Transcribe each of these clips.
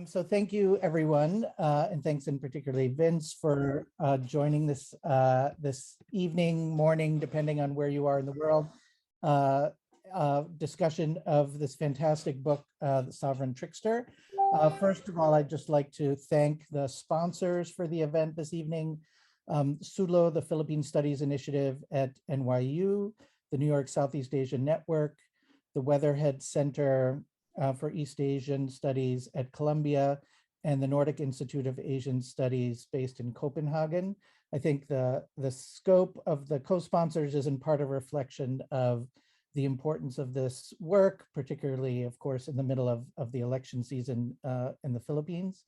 So thank you, everyone, and thanks in particularly Vince for joining this this evening, morning, depending on where you are in the world, discussion of this fantastic book, The Sovereign Trickster. First of all, I'd just like to thank the sponsors for the event this evening, SULO, the Philippine Studies Initiative at NYU, the New York Southeast Asia Network, the Weatherhead Center for East Asian Studies at Columbia, and the Nordic Institute of Asian Studies based in Copenhagen. I think the scope of the co-sponsors is in part a reflection of the importance of this work, particularly, of course, in the middle of the election season in the Philippines.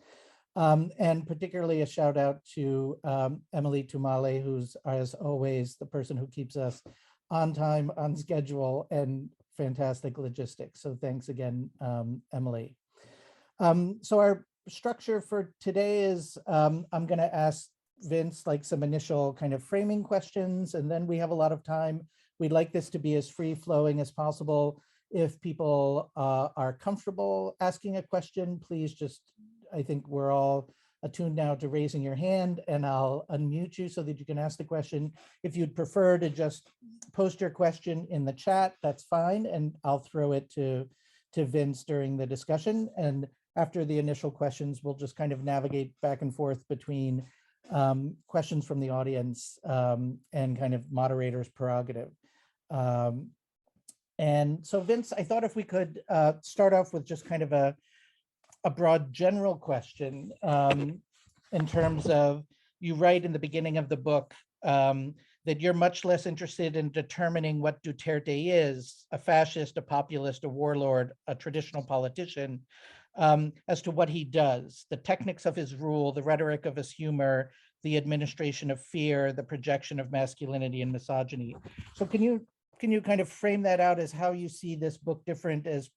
And particularly a shout out to Emily Tumale, who's, as always, the person who keeps us on time, on schedule, and fantastic logistics. So thanks again, Emily. So our structure for today is I'm going to ask Vince like some initial kind of framing questions, and then we have a lot of time. We'd like this to be as free flowing as possible. If people are comfortable asking a question, please just, I think we're all attuned now to raising your hand, and I'll unmute you so that you can ask the question. If you'd prefer to just post your question in the chat, that's fine, and I'll throw it to Vince during the discussion. And after the initial questions, we'll just kind of navigate back and forth between questions from the audience and kind of moderator's prerogative. And so Vince, I thought if we could start off with just kind of a broad general question in terms of, you write in the beginning of the book that you're much less interested in determining what Duterte is, a fascist, a populist, a warlord, a traditional politician, as to what he does, the techniques of his rule, the rhetoric of his humor, the administration of fear, the projection of masculinity and misogyny. So can you kind of frame that out as how you see this book different as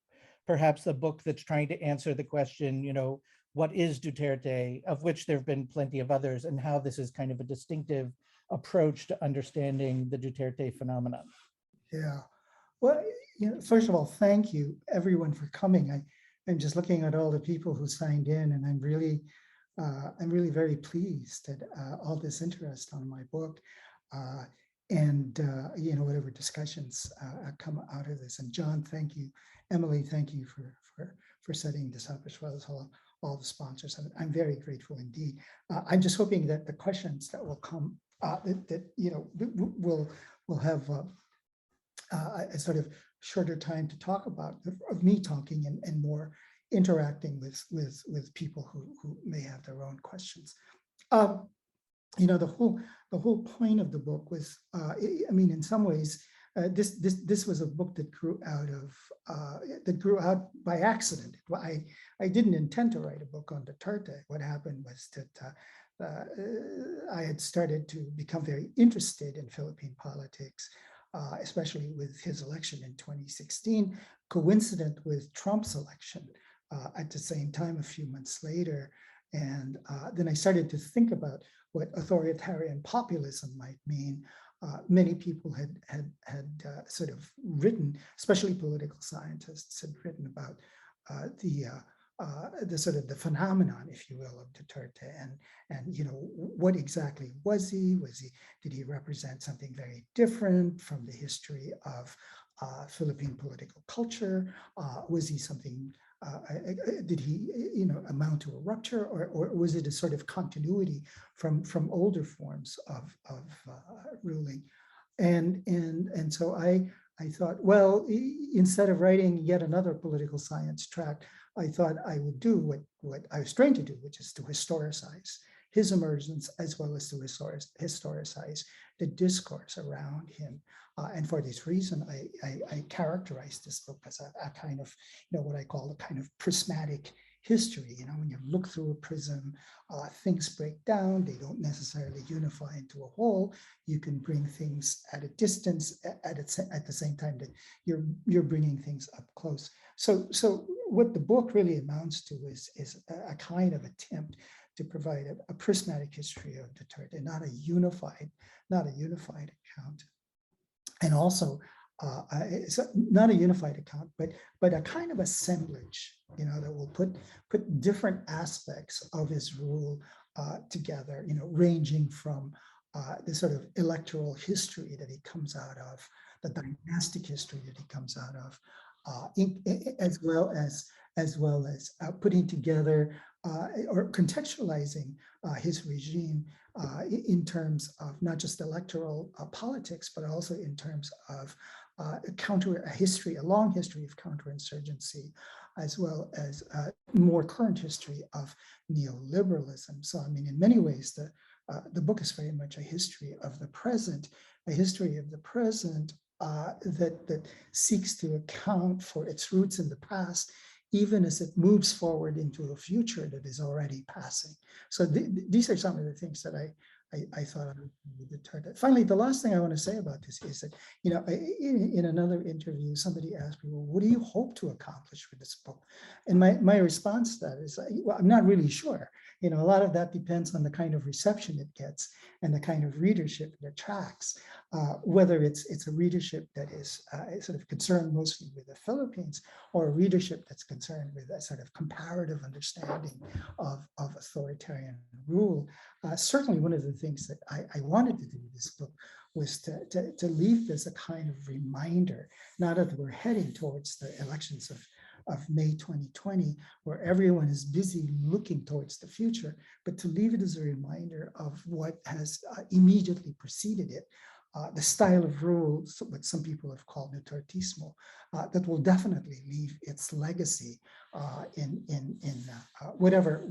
perhaps a book that's trying to answer the question, you know, what is Duterte, of which there have been plenty of others, and how this is kind of a distinctive approach to understanding the Duterte phenomenon? Yeah, well, first of all, thank you everyone for coming. I'm just looking at all the people who signed in, and I'm really very pleased at all this interest on my book. And whatever discussions come out of this. And John, thank you. Emily, thank you for setting this up, as well as all the sponsors. I'm very grateful indeed. I'm just hoping that the questions that will come, we'll have a sort of shorter time to talk about, of me talking and more interacting with people who may have their own questions. The whole point of the book was, in some ways, this was a book that grew out by accident. I didn't intend to write a book on Duterte. What happened was that I had started to become very interested in Philippine politics, especially with his election in 2016, coincident with Trump's election at the same time, a few months later. And then I started to think about what authoritarian populism might mean. Many people had sort of written, especially political scientists, had written about the sort of the phenomenon, if you will, of Duterte, and what exactly was he? Did he represent something very different from the history of Philippine political culture? Was he something? Did he, amount to a rupture, or was it a sort of continuity from older forms of ruling? And so I thought, well, instead of writing yet another political science tract, I thought I would do what I was trained to do, which is to historicize his emergence, as well as to historicize the discourse around him. And for this reason, I characterize this book as a kind of, what I call a kind of prismatic history. When you look through a prism, things break down. They don't necessarily unify into a whole. You can bring things at a distance at the same time that you're bringing things up close. So what the book really amounts to is a kind of attempt to provide a prismatic history of Duterte, not a unified account. And also it's not a unified account, but a kind of assemblage, that will put different aspects of his rule together, ranging from the sort of electoral history that he comes out of, the dynastic history that he comes out of, as well as putting together or contextualizing his regime in terms of not just electoral politics, but also in terms of a long history of counterinsurgency, as well as more current history of neoliberalism. So, I mean, in many ways, the book is very much a history of the present, that seeks to account for its roots in the past, even as it moves forward into a future that is already passing. So these are some of the things that I thought I would Duterte. Finally, the last thing I want to say about this is that, in another interview, somebody asked me, well, what do you hope to accomplish with this book? And my response to that is, well, I'm not really sure. A lot of that depends on the kind of reception it gets and the kind of readership it attracts, whether it's a readership that is sort of concerned mostly with the Philippines, or a readership that's concerned with a sort of comparative understanding of authoritarian rule. Certainly one of the things that I wanted to do with this book was to leave this a kind of reminder, now that we're heading towards the elections of May 2020, where everyone is busy looking towards the future, but to leave it as a reminder of what has immediately preceded it, the style of rule, what some people have called Dutertismo, that will definitely leave its legacy in whatever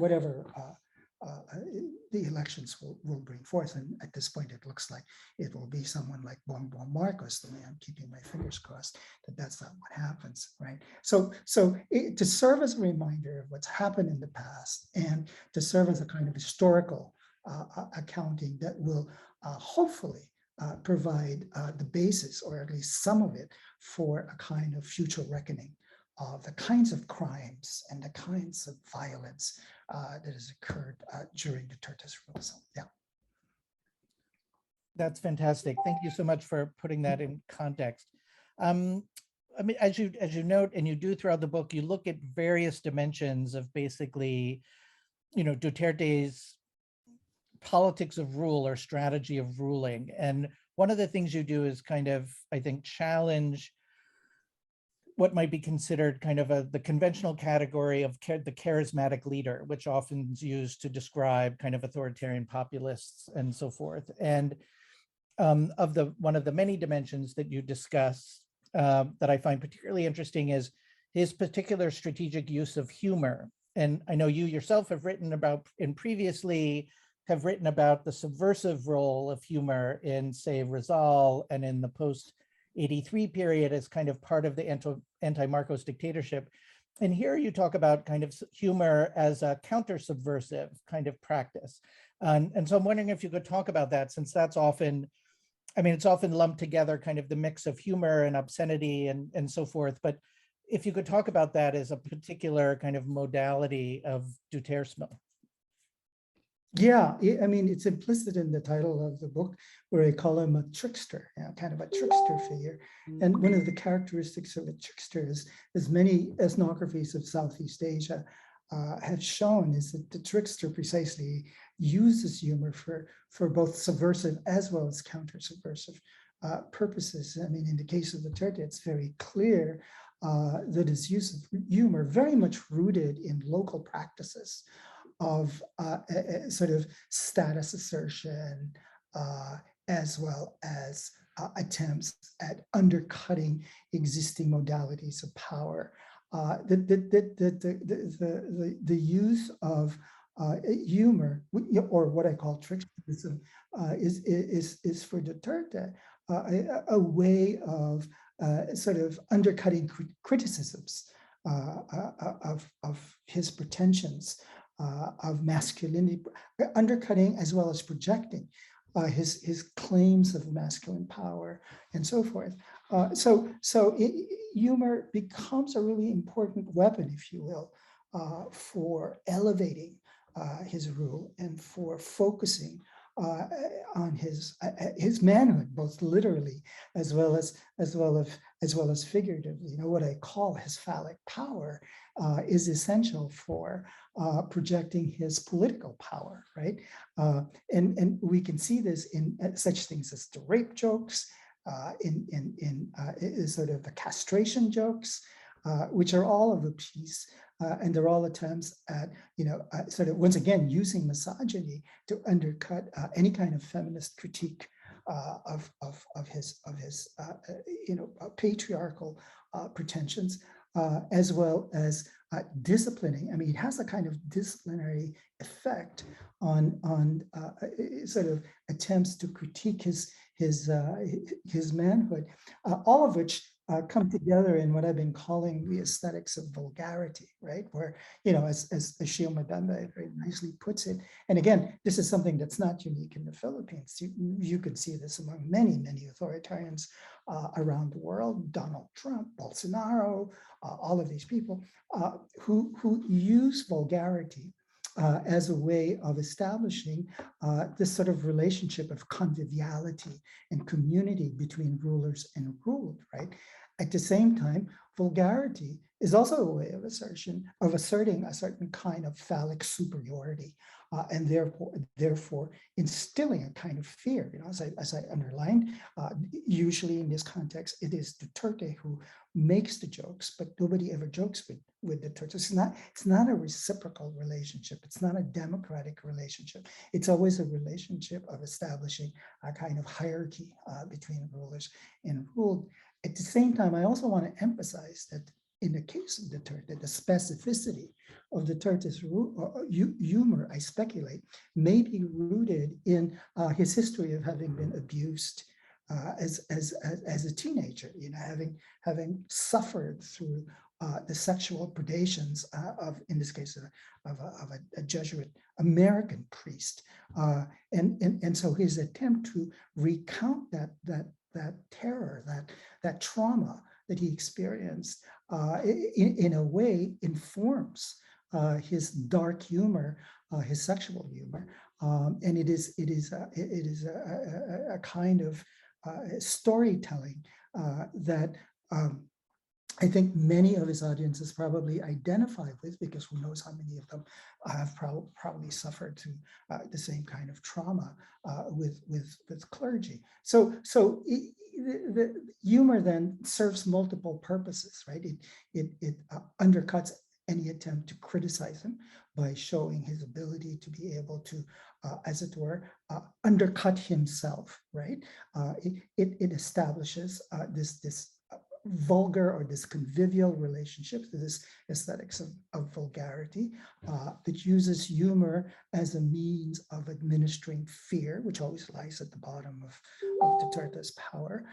the elections will bring forth. And at this point, it looks like it will be someone like Bongbong Marcos, the way I'm keeping my fingers crossed that that's not what happens, right? So to serve as a reminder of what's happened in the past, and to serve as a kind of historical accounting that will hopefully provide the basis, or at least some of it, for a kind of future reckoning of the kinds of crimes and the kinds of violence that has occurred during Duterte's rule. So, yeah. That's fantastic. Thank you so much for putting that in context. I mean, as you note, and you do throughout the book, you look at various dimensions of basically, Duterte's politics of rule or strategy of ruling. And one of the things you do is kind of, I think, challenge what might be considered kind of the conventional category of the charismatic leader, which often is used to describe kind of authoritarian populists and so forth. And one of the many dimensions that you discuss that I find particularly interesting is his particular strategic use of humor. And I know you yourself have written about the subversive role of humor in, say, Rizal and in the post-83 period as kind of part of the anti-Marcos dictatorship. And here you talk about kind of humor as a counter-subversive kind of practice. And so I'm wondering if you could talk about that, since that's often, I mean, it's often lumped together, kind of the mix of humor and obscenity and so forth. But if you could talk about that as a particular kind of modality of Dutertismo. Yeah, I mean, it's implicit in the title of the book, where I call him a trickster, kind of a trickster figure. And one of the characteristics of a trickster is, as many ethnographies of Southeast Asia have shown, is that the trickster precisely uses humor for both subversive as well as counter-subversive purposes. I mean, in the case of Duterte, it's very clear that his use of humor very much rooted in local practices of sort of status assertion, as well as attempts at undercutting existing modalities of power. The use of humor, or what I call tricksterism, is for Duterte a way of sort of undercutting criticisms of his pretensions of masculinity, undercutting as well as projecting his claims of masculine power and so forth. So humor becomes a really important weapon, if you will, for elevating his rule and for focusing on his manhood, both literally as well as figuratively. You know, what I call his phallic power is essential for projecting his political power, right? And we can see this in such things as the rape jokes, in sort of the castration jokes, which are all of a piece. And they're all attempts at, sort of once again using misogyny to undercut any kind of feminist critique of his patriarchal pretensions, as well as disciplining. I mean, it has a kind of disciplinary effect on sort of attempts to critique his manhood, all of which come together in what I've been calling the aesthetics of vulgarity, right? Where, as Shio Mbembe very nicely puts it, and again, this is something that's not unique in the Philippines. You could see this among many, many authoritarians around the world, Donald Trump, Bolsonaro, all of these people who use vulgarity as a way of establishing this sort of relationship of conviviality and community between rulers and ruled, right? At the same time, vulgarity is also a way of asserting a certain kind of phallic superiority, and therefore instilling a kind of fear. As I underlined, usually in this context, it is Duterte who makes the jokes, but nobody ever jokes with Duterte. It's not a reciprocal relationship. It's not a democratic relationship. It's always a relationship of establishing a kind of hierarchy between rulers and ruled. At the same time, I also want to emphasize that in the case of Duterte, the specificity of Duterte's humor, I speculate, may be rooted in his history of having been abused as a teenager, having suffered through the sexual predations of, in this case, of a Jesuit American priest, and so his attempt to recount that terror, that trauma that he experienced, in a way informs his dark humor, his sexual humor, and it is a kind of storytelling that I think many of his audiences probably identify with, because who knows how many of them have probably suffered through the same kind of trauma with clergy. So the humor then serves multiple purposes, right? It undercuts any attempt to criticize him by showing his ability to be able to, as it were, undercut himself, right? It establishes this vulgar or this convivial relationship, to this aesthetics of vulgarity, that uses humor as a means of administering fear, which always lies at the bottom of Duterte's power.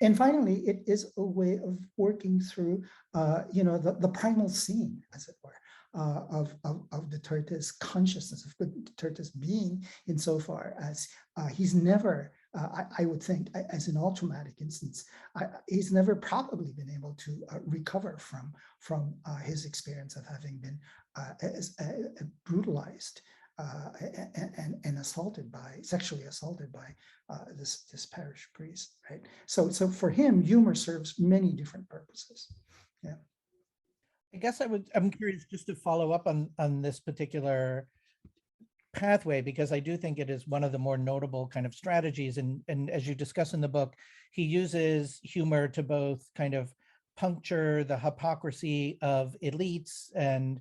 And finally, it is a way of working through, the primal scene, as it were, of Duterte's consciousness, of Duterte's being, insofar as he's never, I would think, as in all traumatic instance, he's never probably been able to recover from his experience of having been brutalized and sexually assaulted by this parish priest, right? So for him, humor serves many different purposes. Yeah. I guess I'm curious just to follow up on this particular pathway, because I do think it is one of the more notable kind of strategies. And as you discuss in the book, he uses humor to both kind of puncture the hypocrisy of elites and,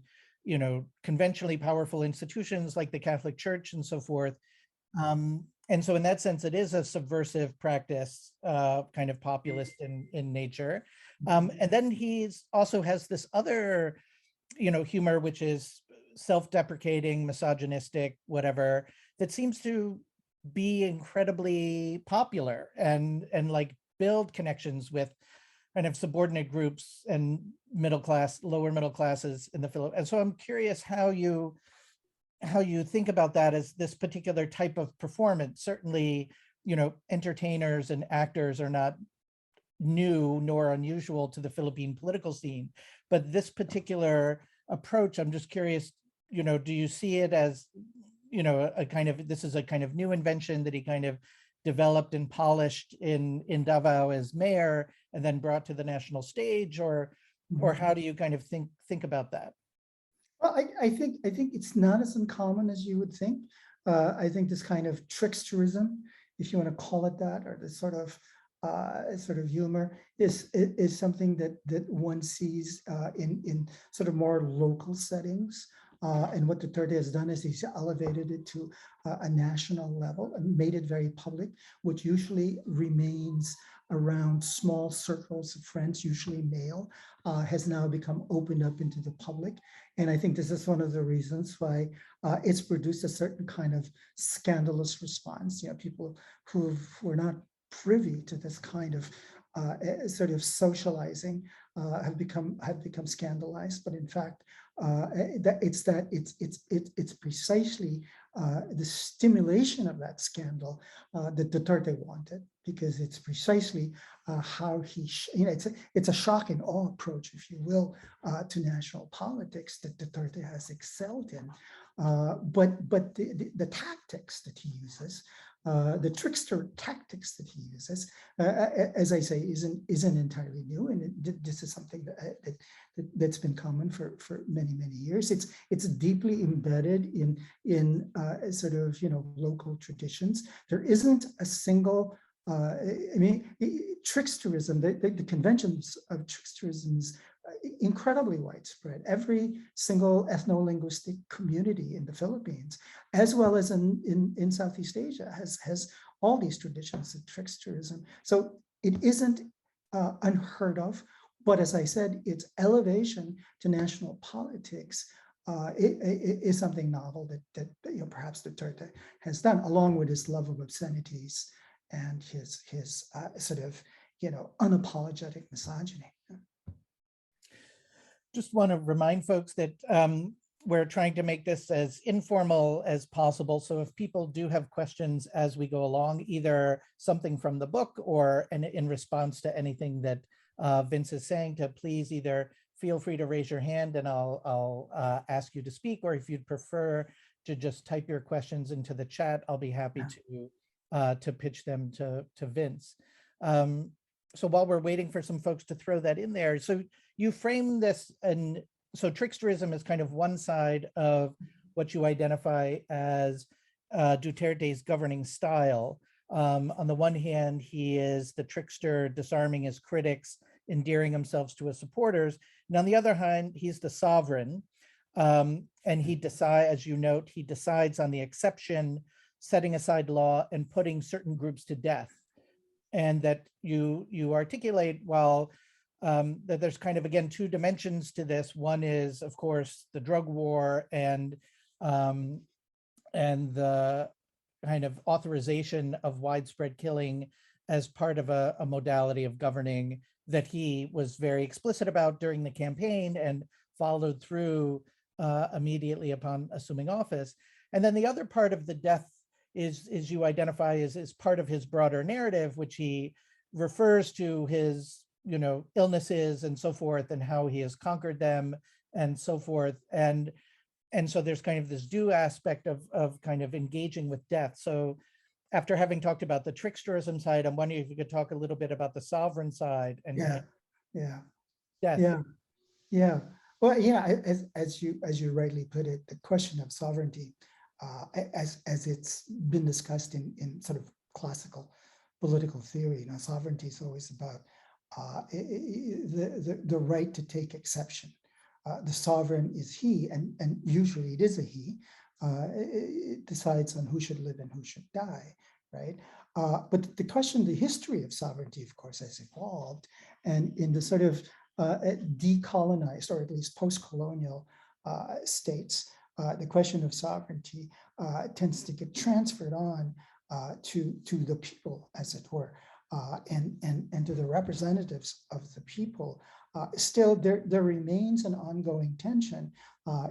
conventionally powerful institutions like the Catholic Church and so forth. And so in that sense, it is a subversive practice, kind of populist in nature. And then he's also has this other, humor, which is self-deprecating, misogynistic, whatever, that seems to be incredibly popular and like build connections with kind of subordinate groups and lower middle classes in the Philippines. And so I'm curious how you think about that as this particular type of performance. Certainly, entertainers and actors are not new nor unusual to the Philippine political scene, but this particular approach, I'm just curious, do you see it as this is a kind of new invention that he kind of developed and polished in Davao as mayor and then brought to the national stage, or how do you kind of think about that? Well, I think it's not as uncommon as you would think. I think this kind of tricksterism, if you want to call it that, or this sort of humor, is something that one sees in sort of more local settings. And what Duterte has done is he's elevated it to a national level and made it very public, which usually remains around small circles of friends, usually male, has now become opened up into the public. And I think this is one of the reasons why it's produced a certain kind of scandalous response. People who were not privy to this kind of sort of socializing have become scandalized. But in fact, it's precisely the stimulation of that scandal that Duterte wanted, because it's precisely how he, it's a shock and awe approach, if you will, to national politics that Duterte has excelled in. But the tactics that he uses, the trickster tactics that he uses, as I say, isn't entirely new, and this is something that's been common for many years. It's deeply embedded in sort of local traditions. There isn't a single. Tricksterism, the conventions of tricksterism is incredibly widespread. Every single ethno-linguistic community in the Philippines, as well as in Southeast Asia, has all these traditions of tricksterism. So it isn't unheard of, but as I said, its elevation to national politics is something novel that perhaps Duterte has done, along with his love of obscenities and his sort of unapologetic misogyny. Just want to remind folks that we're trying to make this as informal as possible. So if people do have questions as we go along, either something from the book or in response to anything that Vince is saying, to please either feel free to raise your hand and I'll ask you to speak, or if you'd prefer to just type your questions into the chat, I'll be happy to pitch them to Vince. So while we're waiting for some folks to throw that in there, so you frame this, and so tricksterism is kind of one side of what you identify as Duterte's governing style. On the one hand, he is the trickster, disarming his critics, endearing himself to his supporters. And on the other hand, he's the sovereign. And he decides, as you note, he decides on the exception, setting aside law and putting certain groups to death. And that you articulate, well, that there's kind of, again, two dimensions to this. One is, of course, the drug war and the kind of authorization of widespread killing as part of a modality of governing that he was very explicit about during the campaign and followed through immediately upon assuming office. And then the other part of the death is you identify as part of his broader narrative, which he refers to his illnesses and so forth, and how he has conquered them and so forth. And so there's kind of this due aspect of kind of engaging with death. So after having talked about the tricksterism side, I'm wondering if you could talk a little bit about the sovereign side and death. Yeah. Well, as you rightly put it, the question of sovereignty, as it's been discussed in sort of classical political theory, sovereignty is always about the right to take exception. The sovereign is he, and usually it is a he. It decides on who should live and who should die, right? But the question, the history of sovereignty, of course, has evolved, and in the sort of decolonized, or at least post-colonial states, the question of sovereignty tends to get transferred on to the people, as it were, and to the representatives of the people. Still, there remains an ongoing tension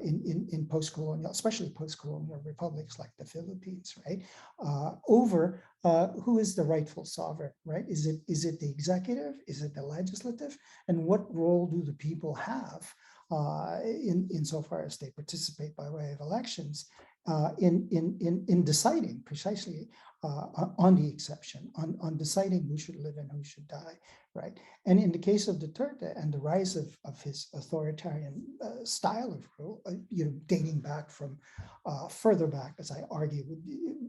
in post-colonial, especially post-colonial republics like the Philippines, right? Over who is the rightful sovereign, right? Is it the executive? Is it the legislative? And what role do the people have insofar as they participate by way of elections in deciding precisely on the exception, on deciding who should live and who should die, right? And in the case of Duterte and the rise of his authoritarian style of rule, dating back from further back, as I argue,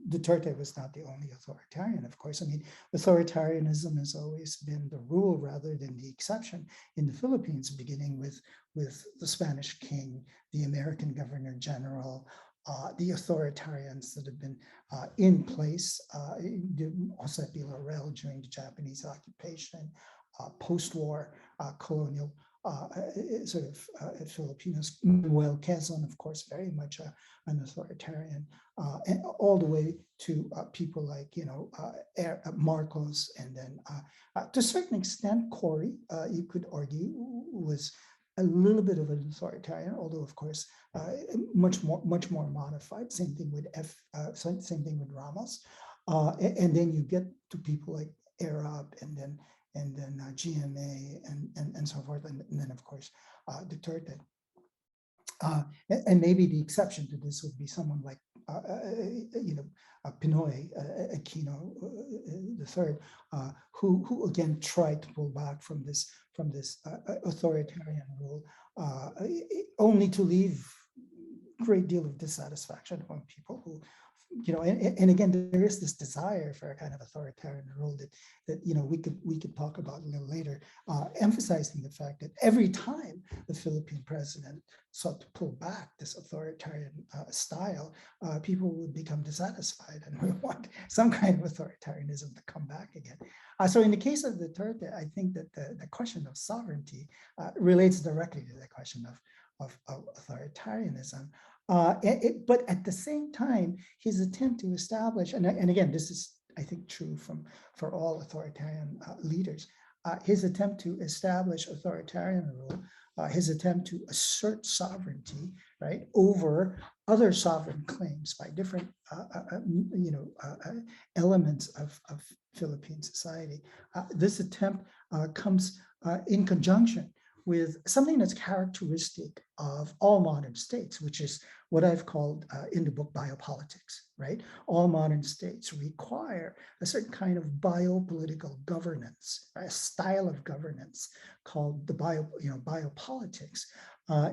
Duterte was not the only authoritarian, of course. I mean, authoritarianism has always been the rule rather than the exception in the Philippines, beginning with the Spanish king, the American governor general, the authoritarians that have been in place, José Villarreal during the Japanese occupation, post-war colonial Filipinos, Manuel Quezon, of course, very much an authoritarian, and all the way to people like, Marcos, and then to a certain extent, Cory, you could argue, was a little bit of an authoritarian, although of course much more modified. Same thing with same thing with Ramos, and then you get to people like Arab, and then GMA, and so forth, and then of course Duterte. And maybe the exception to this would be someone like Pinoy Aquino III, who again tried to pull back from this authoritarian rule, only to leave a great deal of dissatisfaction among people who, and again, there is this desire for a kind of authoritarian rule that we could talk about a little later, emphasizing the fact that every time the Philippine president sought to pull back this authoritarian style, people would become dissatisfied, and we want some kind of authoritarianism to come back again. So in the case of Duterte, I think that the question of sovereignty relates directly to the question of authoritarianism. But at the same time, his attempt to establish, and again, this is, I think, true for all authoritarian leaders, his attempt to establish authoritarian rule, his attempt to assert sovereignty, right, over other sovereign claims by different, elements of Philippine society. This attempt comes in conjunction with something that's characteristic of all modern states, which is what I've called in the book biopolitics, right? All modern states require a certain kind of biopolitical governance, a style of governance called the biopolitics,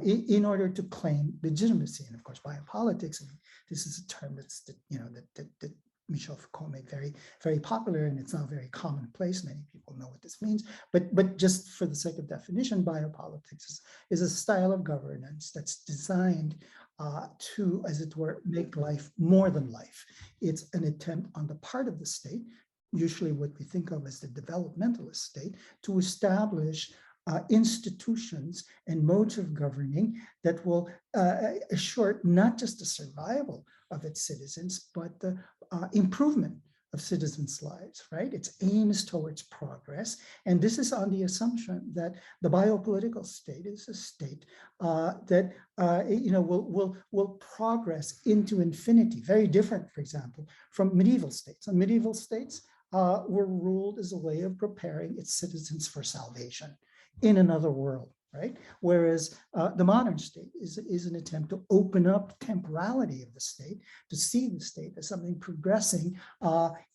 in order to claim legitimacy. And of course, biopolitics, I mean, this is a term that Michel Foucault made very, very popular, and it's now very commonplace. Many people know what this means, but just for the sake of definition, biopolitics is a style of governance that's designed to, as it were, make life more than life. It's an attempt on the part of the state, usually what we think of as the developmentalist state, to establish institutions and modes of governing that will assure not just the survival of its citizens, but the improvement of citizens' lives, right? Its aim is towards progress. And this is on the assumption that the biopolitical state is a state that will progress into infinity, very different, for example, from medieval states. And medieval states were ruled as a way of preparing its citizens for salvation in another world, right? Whereas the modern state is an attempt to open up temporality of the state, to see the state as something progressing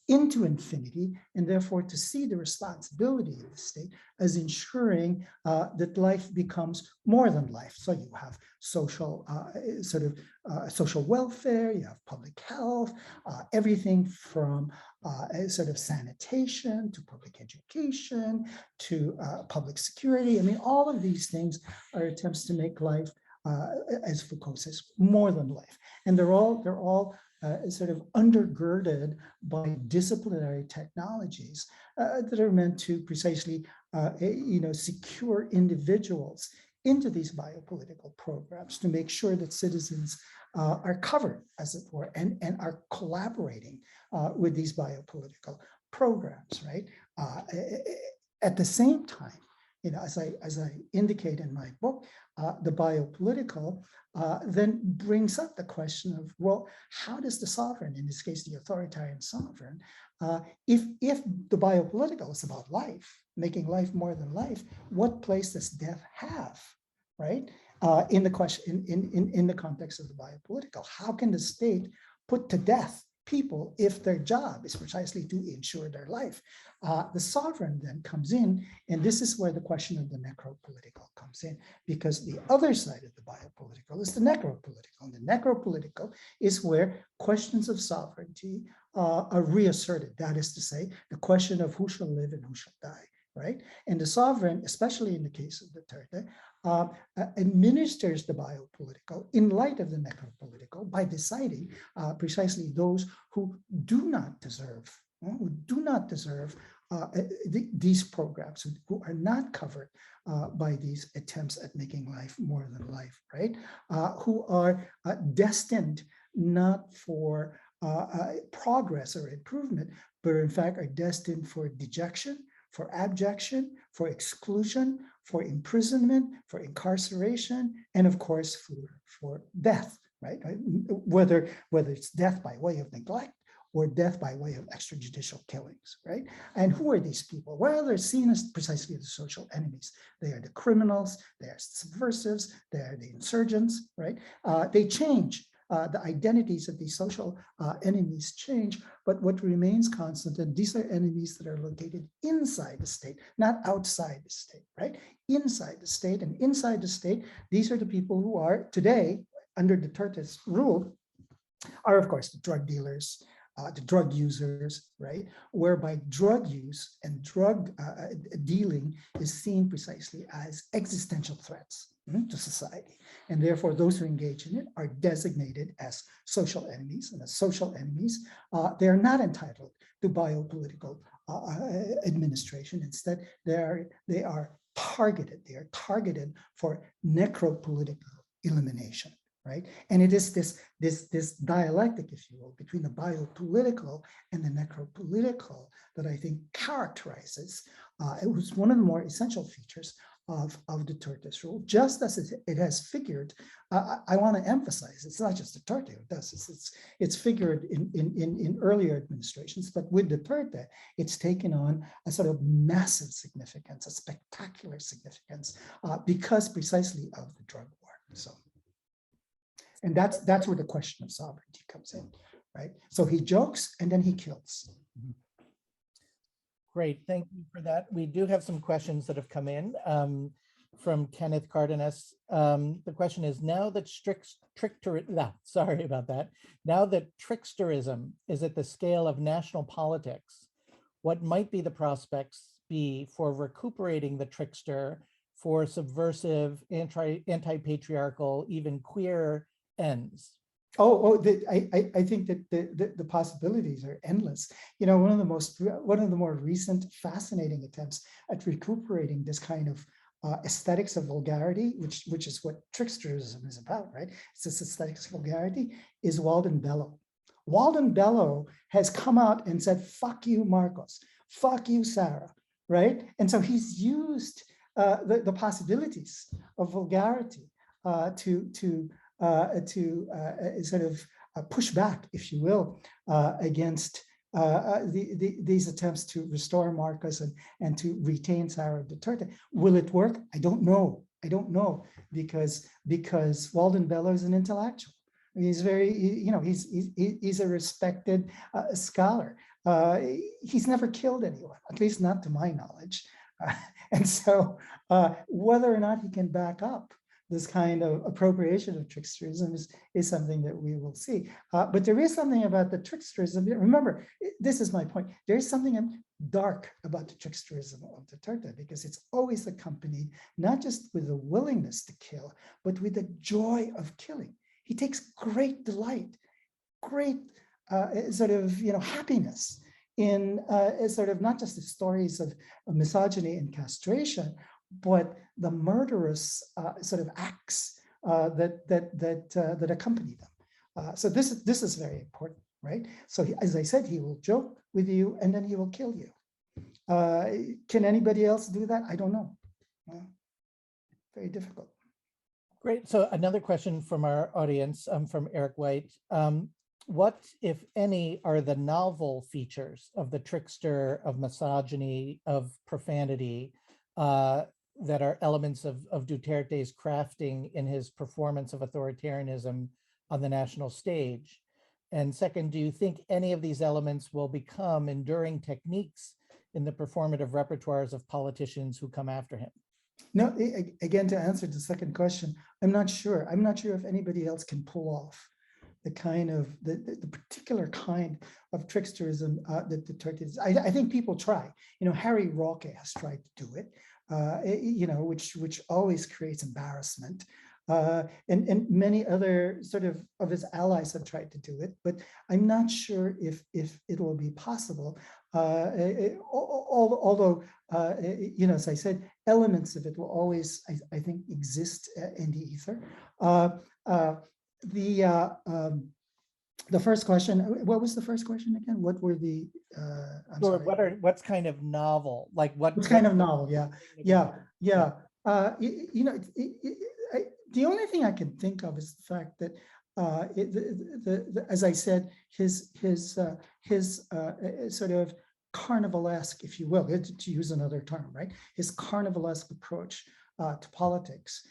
into infinity, and therefore to see the responsibility of the state as ensuring that life becomes more than life. So you have social social welfare, you have public health, everything from sanitation to public education to public security. I mean, all of these things are attempts to make life, as Foucault says, more than life, and they're all undergirded by disciplinary technologies that are meant to precisely, secure individuals into these biopolitical programs to make sure that citizens are covered, as it were, and are collaborating with these biopolitical programs, right? At the same time, as I indicate in my book, the biopolitical then brings up the question of, well, how does the sovereign, in this case, the authoritarian sovereign, if the biopolitical is about life, making life more than life, what place does death have, right? in the question in the context of the biopolitical. How can the state put to death people if their job is precisely to ensure their life? The sovereign then comes in, and this is where the question of the necropolitical comes in, because the other side of the biopolitical is the necropolitical. And the necropolitical is where questions of sovereignty are reasserted. That is to say, the question of who shall live and who shall die, right? And the sovereign, especially in the case of Duterte, administers the biopolitical in light of the necropolitical by deciding precisely those who do not deserve these programs, who are not covered by these attempts at making life more than life, right? Who are destined not for progress or improvement, but in fact are destined for dejection, for abjection, for exclusion, for imprisonment, for incarceration, and of course for death, right? Whether it's death by way of neglect or death by way of extrajudicial killings, right? And who are these people? Well, they're seen as precisely the social enemies. They are the criminals, they are subversives, they are the insurgents, right? They change. The identities of these social enemies change, but what remains constant, and these are enemies that are located inside the state, not outside the state, right? Inside the state, and inside the state, these are the people who are today, under Duterte's rule, are of course the drug dealers, the drug users, right? Whereby drug use and drug dealing is seen precisely as existential threats to society. And therefore, those who engage in it are designated as social enemies. And as social enemies, they are not entitled to biopolitical administration. Instead, they are targeted. They are targeted for necropolitical elimination. Right, and it is this dialectic, if you will, between the biopolitical and the necropolitical that I think characterizes. It was one of the more essential features of Duterte's rule, just as it has figured. I want to emphasize it's not just Duterte who does this. It's figured in earlier administrations, but with Duterte, it's taken on a sort of massive significance, a spectacular significance, because precisely of the drug war. So. And that's where the question of sovereignty comes in, right? So he jokes and then he kills. Great, thank you for that. We do have some questions that have come in from Kenneth Cardenas. The question is, now that now that Tricksterism is at the scale of national politics, what might be the prospects be for recuperating the trickster for subversive, anti-patriarchal, even queer ends? I think that the possibilities are endless. You know, one of the more recent fascinating attempts at recuperating this kind of aesthetics of vulgarity, which is what Tricksterism is about, right? It's this aesthetics of vulgarity, is Walden Bello. Walden Bello has come out and said, "Fuck you, Marcos. Fuck you, Sarah." Right? And so he's used the possibilities of vulgarity to sort of push back, if you will, against these attempts to restore Marcos and to retain Sarah Duterte. Will it work? I don't know. I don't know, because Walden Bello is an intellectual. I mean, he's very, he's a respected scholar. He's never killed anyone, at least not to my knowledge. And so whether or not he can back up this kind of appropriation of Tricksterism is something that we will see. But there is something about the Tricksterism. Remember, this is my point. There is something dark about the Tricksterism of Duterte, because it's always accompanied not just with the willingness to kill, but with the joy of killing. He takes great delight, great sort of happiness in sort of not just the stories of misogyny and castration, but the murderous sort of acts that accompany them. So this is very important, right? So as I said, he will joke with you and then he will kill you. Can anybody else do that? I don't know. Very difficult. Great. So another question from our audience, from Eric White. What, if any, are the novel features of the trickster, of misogyny, of profanity, that are elements of Duterte's crafting in his performance of authoritarianism on the national stage? And second, do you think any of these elements will become enduring techniques in the performative repertoires of politicians who come after him? No, again, to answer the second question, I'm not sure. I'm not sure if anybody else can pull off the kind of the particular kind of tricksterism that Duterte is. I think people try. Harry Roque has tried to do it. Which always creates embarrassment. And many other sort of his allies have tried to do it, but I'm not sure if it will be possible. Although, as I said, elements of it will always, I think, exist in the ether. The first question, what was the first question again? What were the, I'm Sure. sorry. What's kind of novel? Like What's kind of novel? Yeah. The only thing I can think of is the fact that, as I said, his sort of carnivalesque, if you will, to use another term, right? His carnivalesque approach to politics,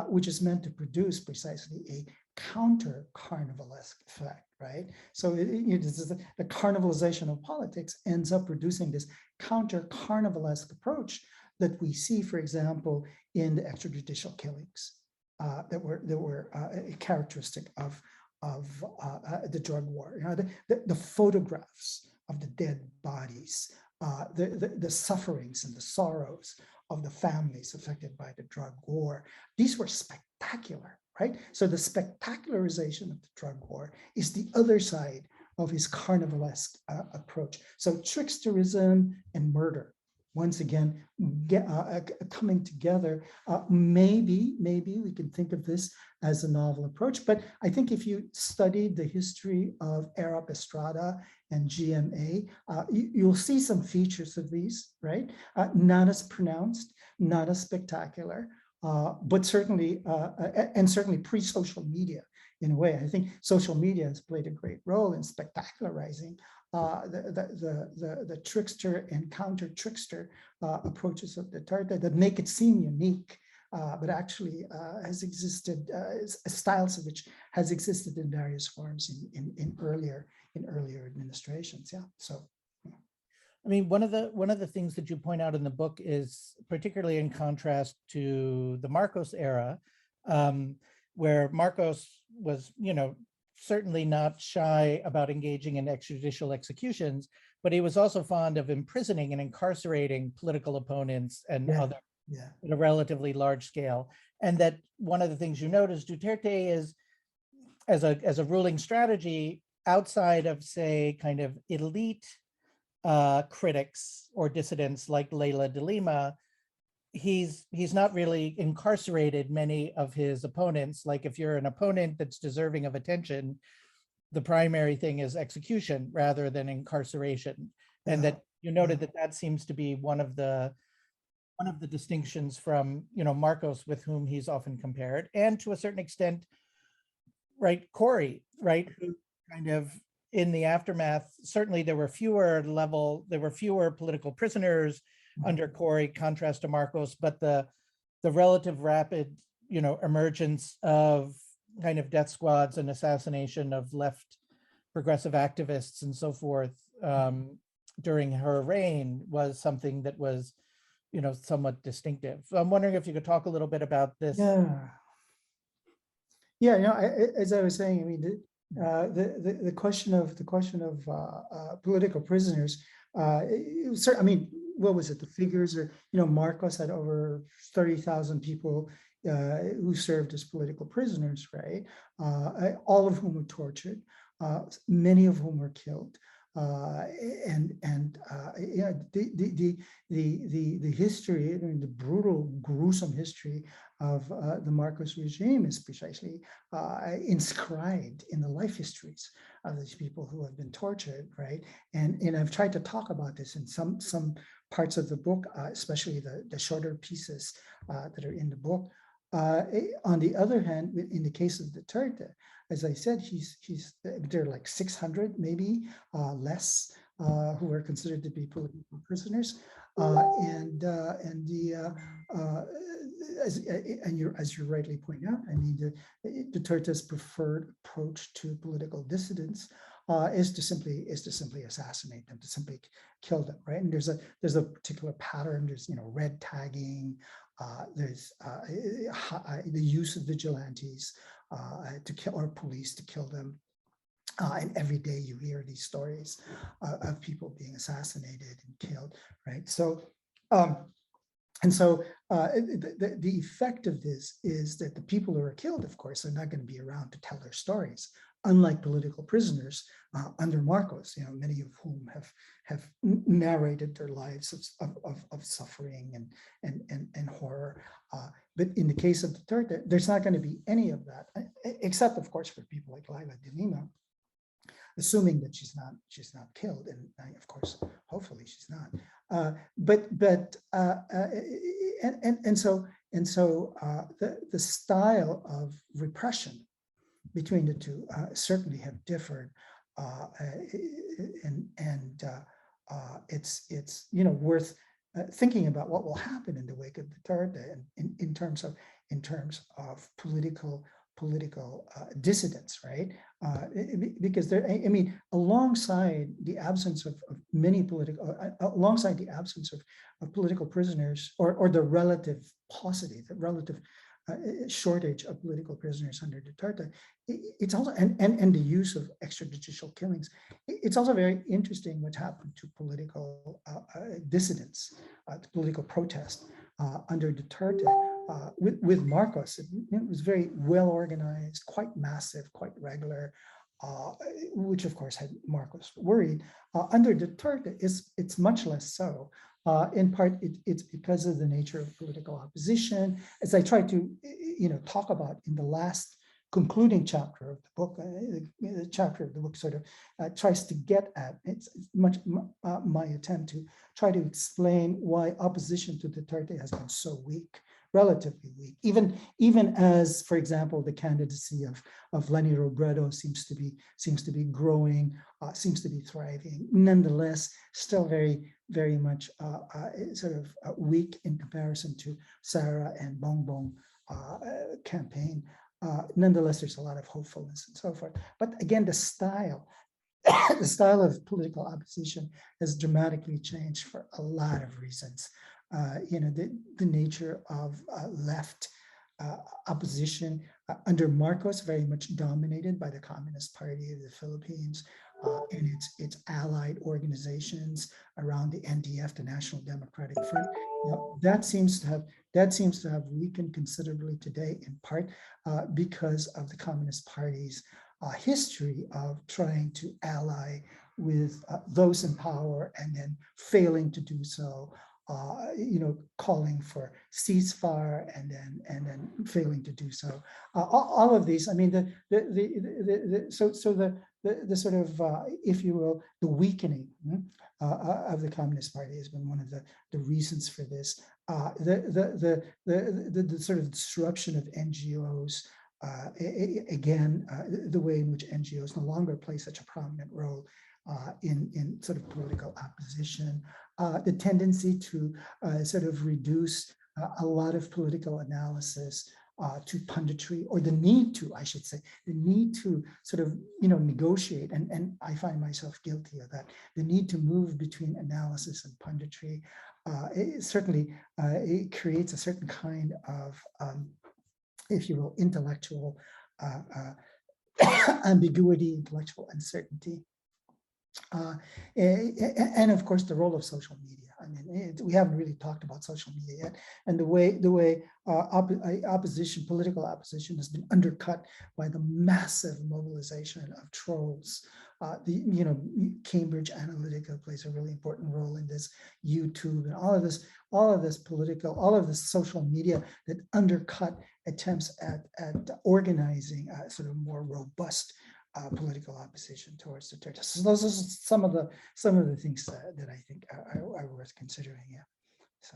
which is meant to produce precisely a counter carnivalesque effect, right? So the carnivalization of politics ends up producing this counter carnivalesque approach that we see, for example, in the extrajudicial killings that were characteristic of the drug war. The photographs of the dead bodies, the sufferings and the sorrows of the families affected by the drug war. These were spectacular, right? So the spectacularization of the drug war is the other side of his carnivalesque approach. So tricksterism and murder, once again, coming together. Maybe we can think of this as a novel approach, but I think if you studied the history of Arab Estrada and GMA, you'll see some features of these, right? Not as pronounced, not as spectacular, but certainly, and certainly pre-social media in a way. I think social media has played a great role in spectacularizing the trickster and counter trickster approaches of Duterte that make it seem unique, but actually has existed, styles of which has existed in various forms in earlier administrations. Yeah. So. I mean, one of the things that you point out in the book is particularly in contrast to the Marcos era, where Marcos was, certainly not shy about engaging in extrajudicial executions, but he was also fond of imprisoning and incarcerating political opponents and other at a relatively large scale. And that one of the things you note is Duterte is, as a ruling strategy, outside of, say, kind of elite critics or dissidents like Leila de Lima, he's not really incarcerated many of his opponents. Like if you're an opponent that's deserving of attention, the primary thing is execution rather than incarceration. And that you noted that seems to be one of the distinctions from Marcos, with whom he's often compared, and to a certain extent, right, Corey, right, who kind of in the aftermath, certainly there were fewer political prisoners under Corey, contrast to Marcos, but the relative rapid, emergence of kind of death squads and assassination of left progressive activists and so forth during her reign was something that was, somewhat distinctive. So I'm wondering if you could talk a little bit about this. As I was saying, I mean, the question of political prisoners. What was it? The figures are, Marcos had over 30,000 people who served as political prisoners, right? All of whom were tortured, many of whom were killed. The history, the brutal, gruesome history of the Marcos regime is precisely inscribed in the life histories of these people who have been tortured, right? And I've tried to talk about this in some parts of the book, especially the shorter pieces that are in the book. On the other hand, in the case of Duterte, as I said, there are like 600, maybe less, who were considered to be political prisoners, as you rightly point out, I mean, Duterte's preferred approach to political dissidents is to simply assassinate them, to simply kill them, right? And there's a particular pattern. There's red tagging. There's the use of vigilantes to kill, or police to kill them. And every day you hear these stories of people being assassinated and killed, right? So, the effect of this is that the people who are killed, of course, are not going to be around to tell their stories. Unlike political prisoners under Marcos, many of whom have narrated their lives of suffering and horror. But in the case of Duterte, there's not going to be any of that, except, of course, for people like Laila de Lima, assuming that she's not killed, and of course, hopefully she's not. The style of repression between the two certainly have differed, it's worth thinking about what will happen in the wake of Duterte in terms of political dissidents, right? Because there, I mean, alongside the absence of many political, alongside the absence of political prisoners, or the relative paucity, the relative shortage of political prisoners under Duterte, it's also, and the use of extrajudicial killings, it's also very interesting what happened to political dissidents, to political protest under Duterte. With Marcos, it was very well organized, quite massive, quite regular, which of course had Marcos worried. Under Duterte, it's much less so. In part, it's because of the nature of political opposition. As I tried to, talk about in the last concluding chapter of the book, the chapter of the book sort of tries to get at, it's much my attempt to try to explain why opposition to Duterte has been so weak, relatively weak, even as, for example, the candidacy of Leni Robredo seems to be growing, seems to be thriving. Nonetheless, still very much sort of weak in comparison to Sara and Bongbong campaign. Nonetheless, there's a lot of hopefulness and so forth. But again, the style of political opposition has dramatically changed for a lot of reasons. The nature of left opposition under Marcos, very much dominated by the Communist Party of the Philippines and its allied organizations around the NDF, the National Democratic Front. That seems to have weakened considerably today, in part because of the Communist Party's history of trying to ally with those in power and then failing to do so. Calling for ceasefire and then failing to do so. All of these, I mean, the sort of, if you will, the weakening of the Communist Party has been one of the reasons for this. The sort of disruption of NGOs. Again, the way in which NGOs no longer play such a prominent role in sort of political opposition, the tendency to sort of reduce a lot of political analysis to punditry, or the need to, I should say, the need to sort of, negotiate, and I find myself guilty of that, the need to move between analysis and punditry. It creates a certain kind of, if you will, intellectual ambiguity, intellectual uncertainty. And of course, the role of social media. I mean, we haven't really talked about social media yet, and the way political opposition has been undercut by the massive mobilization of trolls. Cambridge Analytica plays a really important role in this. YouTube and all of this social media that undercut attempts at organizing a sort of more robust political opposition towards Duterte. So those are some of the things that I think are worth considering. Yeah. So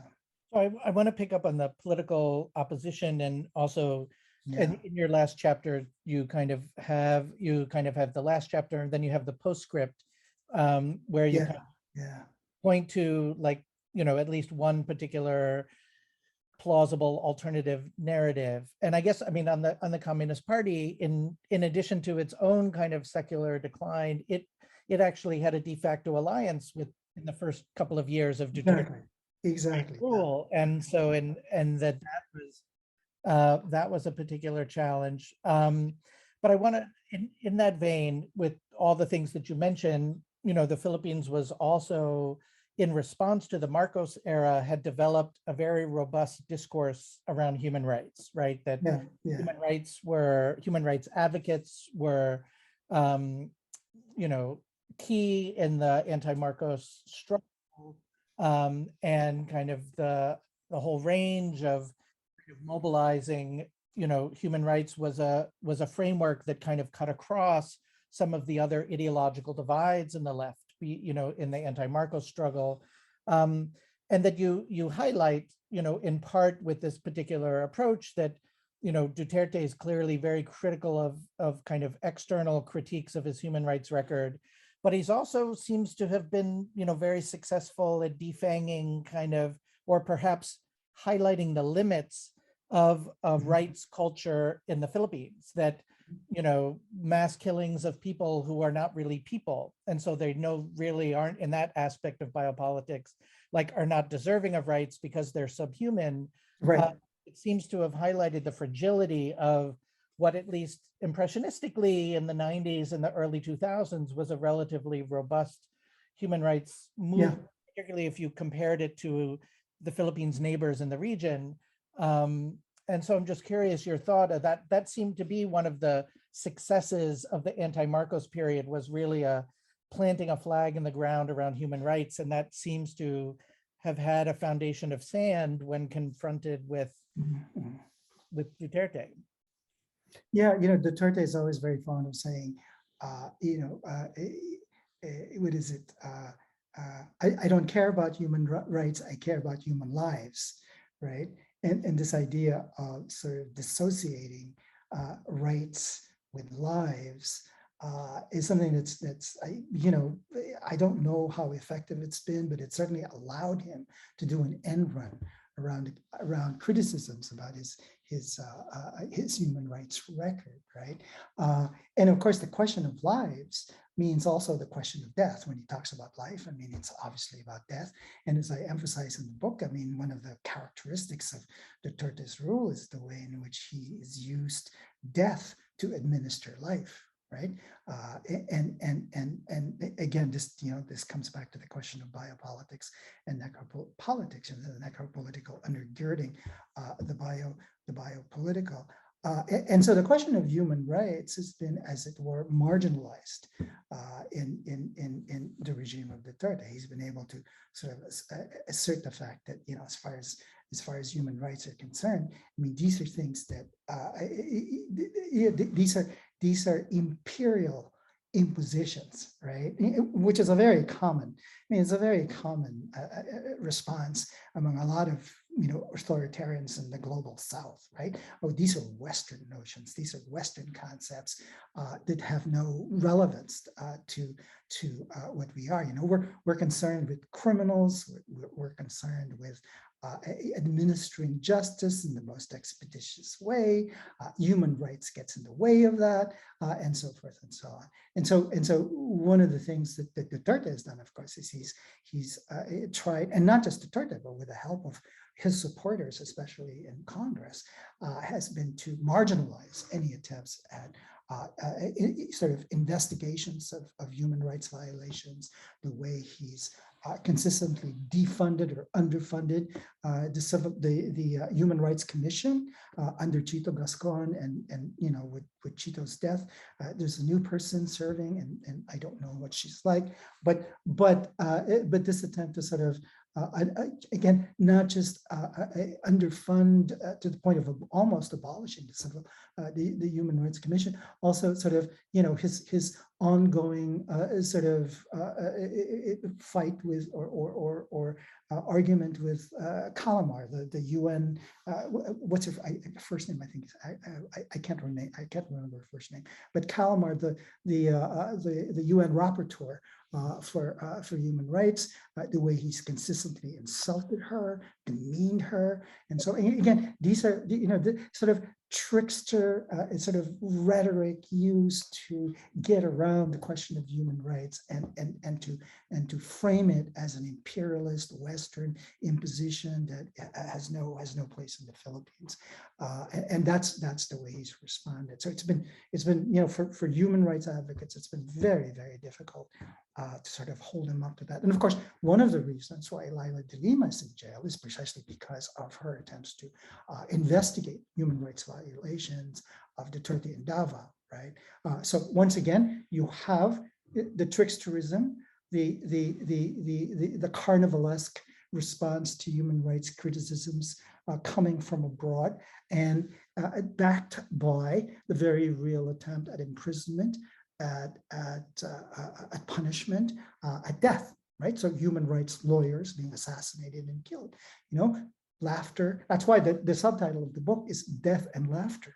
I want to pick up on the political opposition, and also in your last chapter, you kind of have the last chapter, and then you have the postscript where you Yeah, kind of yeah, point to, like, at least one particular plausible alternative narrative. And I guess, I mean, on the Communist Party, in addition to its own kind of secular decline, it actually had a de facto alliance with in the first couple of years of Duterte exactly. rule, and so and that was a particular challenge. But I want to, in that vein, with all the things that you mentioned, the Philippines was also, in response to the Marcos era, had developed a very robust discourse around human rights, right? That Yeah, yeah, human rights advocates were, key in the anti-Marcos struggle, and kind of the whole range of mobilizing, human rights was a framework that kind of cut across some of the other ideological divides in the left, in the anti-Marcos struggle, and that you highlight, in part with this particular approach, that Duterte is clearly very critical of kind of external critiques of his human rights record, but he's also seems to have been, very successful at defanging kind of, or perhaps highlighting the limits of rights culture in the Philippines, that mass killings of people who are not really people, and so they really aren't, in that aspect of biopolitics, like, are not deserving of rights because they're subhuman. right. It seems to have highlighted the fragility of what, at least impressionistically in the 90s and the early 2000s, was a relatively robust human rights movement, particularly if you compared it to the Philippines' neighbors in the region. And so I'm just curious your thought of that. That seemed to be one of the successes of the anti-Marcos period, was really planting a flag in the ground around human rights. And that seems to have had a foundation of sand when confronted with Duterte. Yeah, Duterte is always very fond of saying, what is it? I don't care about human rights, I care about human lives, right? And this idea of sort of dissociating rights with lives is something that's I don't know how effective it's been, but it certainly allowed him to do an end run around criticisms about his human rights record, right? And of course, the question of lives means also the question of death. When he talks about life, I mean, it's obviously about death. And as I emphasize in the book, I mean, one of the characteristics of Duterte's rule is the way in which he has used death to administer life, right? And again, this comes back to the question of biopolitics and necropolitics, and the necropolitical undergirding the biopolitical. And so the question of human rights has been, as it were, marginalized in the regime of Duterte. He's been able to sort of assert the fact that, as far as human rights are concerned, I mean, these are things that these are imperial impositions, right? Which is a very common, it's a very common response among a lot of authoritarians in the global South, right? Oh, these are Western notions, these are Western concepts that have no relevance to what we are. We're concerned with criminals, we're concerned with administering justice in the most expeditious way. Human rights gets in the way of that, and so forth and so on. And so one of the things that Duterte has done, of course, is he's tried, and not just Duterte, but with the help of his supporters, especially in Congress, has been to marginalize any attempts at sort of investigations of human rights violations, the way he's consistently defunded or underfunded the Human Rights Commission under Chito Gascon, and with Chito's death, there's a new person serving, and I don't know what she's like, but this attempt to sort of again, not just underfund to the point of almost abolishing the Human Rights Commission, also sort of his ongoing sort of fight with or argument with Calamar, the UN. What's her first name? I think I can't remember her first name, but Calamar, the UN rapporteur for human rights, the way he's consistently insulted her, demeaned her. And so again, these are, the sort of trickster sort of rhetoric used to get around the question of human rights and to frame it as an imperialist Western imposition that has no place in the Philippines, and that's the way he's responded. So it's been for human rights advocates, it's been very, very difficult to sort of hold him up to that. And of course, one of the reasons why Laila de Lima is in jail is precisely because of her attempts to investigate human rights violations of Duterte and Davao, right? So once again, you have the tricksterism, the carnivalesque response to human rights criticisms coming from abroad, and backed by the very real attempt at imprisonment, at punishment, at death, right? So human rights lawyers being assassinated and killed, laughter. That's why the subtitle of the book is Death and Laughter,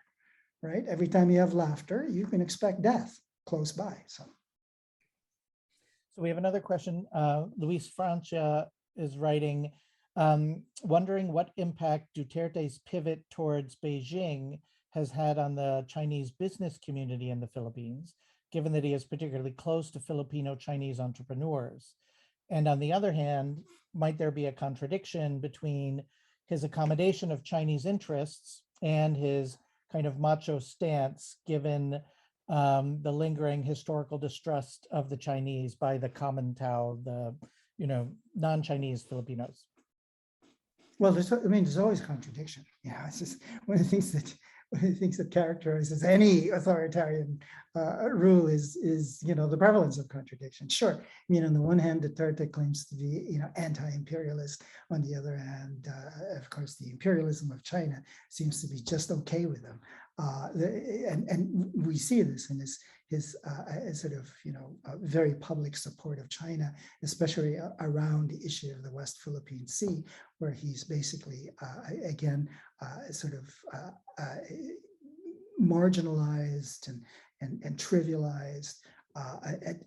right? Every time you have laughter, you can expect death close by. So we have another question. Luis Francia is writing, wondering what impact Duterte's pivot towards Beijing has had on the Chinese business community in the Philippines, given that he is particularly close to Filipino Chinese entrepreneurs. And on the other hand, might there be a contradiction between his accommodation of Chinese interests and his kind of macho stance, given the lingering historical distrust of the Chinese by the common Tao, the non-Chinese Filipinos? Well, there's always contradiction. It's just one of the things that characterizes any authoritarian rule is the prevalence of contradiction. Sure, on the one hand, Duterte claims to be anti-imperialist. On the other hand, of course, the imperialism of China seems to be just okay with them. And we see this in his sort of very public support of China, especially around the issue of the West Philippine Sea, where he's basically again sort of marginalized and trivialized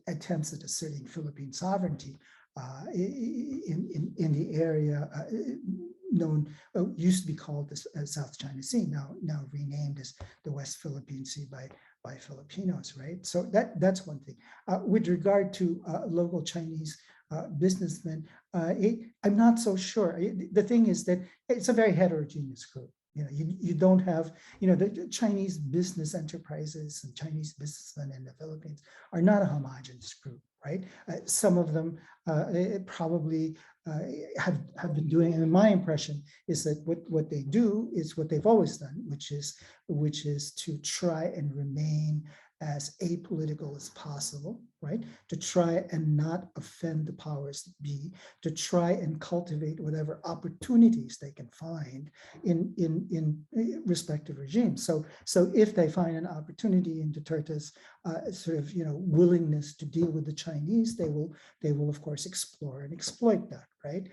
attempts at asserting Philippine sovereignty in the area used to be called the South China Sea, now renamed as the West Philippine Sea by Filipinos, right? So that's one thing. With regard to local Chinese businessmen, I'm not so sure. The thing is that it's a very heterogeneous group. You don't have, the Chinese business enterprises and Chinese businessmen in the Philippines are not a homogeneous group, right? Some of them probably have been doing, and my impression is that what they do is what they've always done, which is to try and remain as apolitical as possible, right? To try and not offend the powers that be, to try and cultivate whatever opportunities they can find in respective regimes. So if they find an opportunity in Duterte's sort of willingness to deal with the Chinese, they will of course explore and exploit that, right?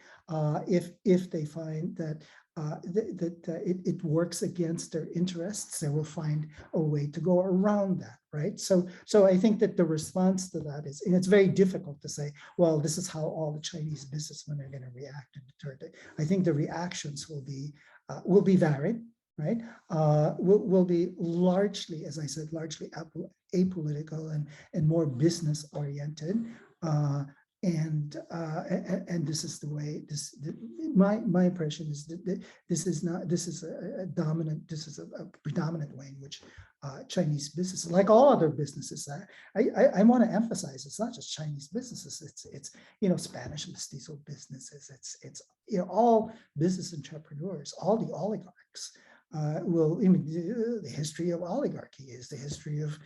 If they find that it works against their interests, they will find a way to go around that, right? So I think that the response to that is, and it's very difficult to say, well, this is how all the Chinese businessmen are going to react to Duterte. I think the reactions will be varied, right? Will be largely, as I said, largely apolitical and more business oriented. And this is the way. My impression is that this is a predominant way in which Chinese businesses, like all other businesses, I want to emphasize, it's not just Chinese businesses. It's Spanish mestizo businesses. It's all business entrepreneurs, all the oligarchs. The history of oligarchy is the history of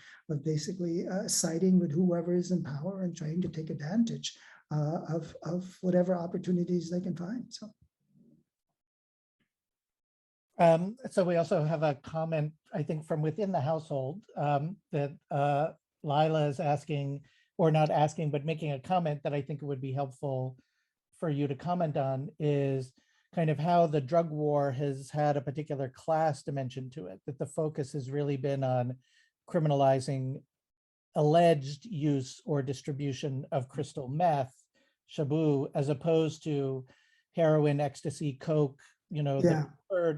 basically siding with whoever is in power and trying to take advantage of whatever opportunities they can find. So we also have a comment, I think, from within the household that Lila is asking, or not asking, but making a comment that I think it would be helpful for you to comment on, is kind of how the drug war has had a particular class dimension to it, that the focus has really been on criminalizing alleged use or distribution of crystal meth, shabu, as opposed to heroin, ecstasy, coke, Yeah.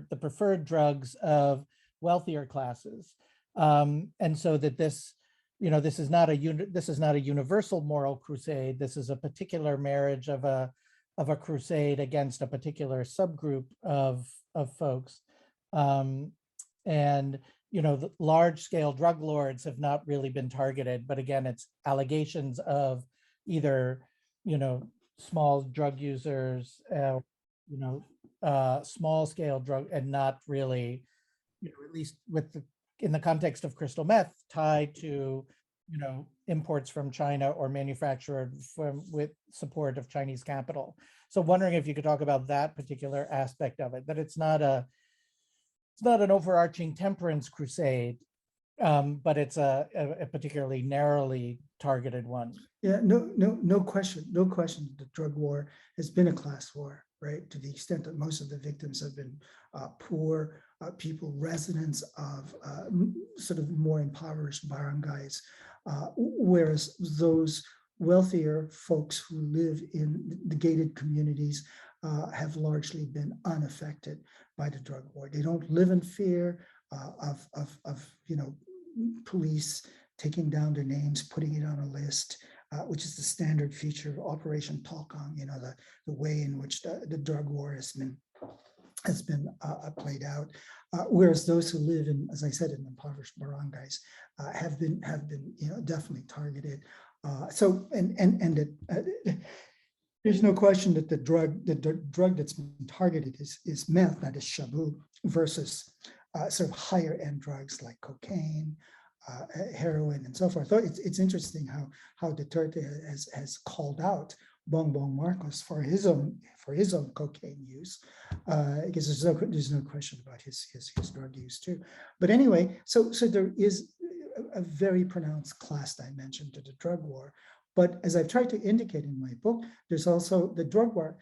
the preferred drugs of wealthier classes. And so that this is not a universal moral crusade. This is a particular marriage of a crusade against a particular subgroup of folks. And the large scale drug lords have not really been targeted, but again, it's allegations of either small drug users, small scale drug, and not really, at least in the context of crystal meth, tied to imports from China or manufactured with support of Chinese capital. So wondering if you could talk about that particular aspect of it, that it's not an overarching temperance crusade, but it's a particularly narrowly targeted one. Yeah, no question. The drug war has been a class war, right? To the extent that most of the victims have been poor people, residents of sort of more impoverished barangays, whereas those wealthier folks who live in the gated communities have largely been unaffected by the drug war. They don't live in fear of police taking down their names, putting it on a list, which is the standard feature of Operation Tokang, the way in which the drug war has been played out. Whereas those who live in, as I said, in impoverished barangays have been definitely targeted. There's no question that the drug that's been targeted is meth, that is shabu, versus sort of higher end drugs like cocaine, heroin, and so forth. So it's interesting how Duterte has called out Bongbong Marcos for his own cocaine use, because there's no question about his drug use too. But anyway, so there is a very pronounced class dimension to the drug war. But as I've tried to indicate in my book, there's also the drug war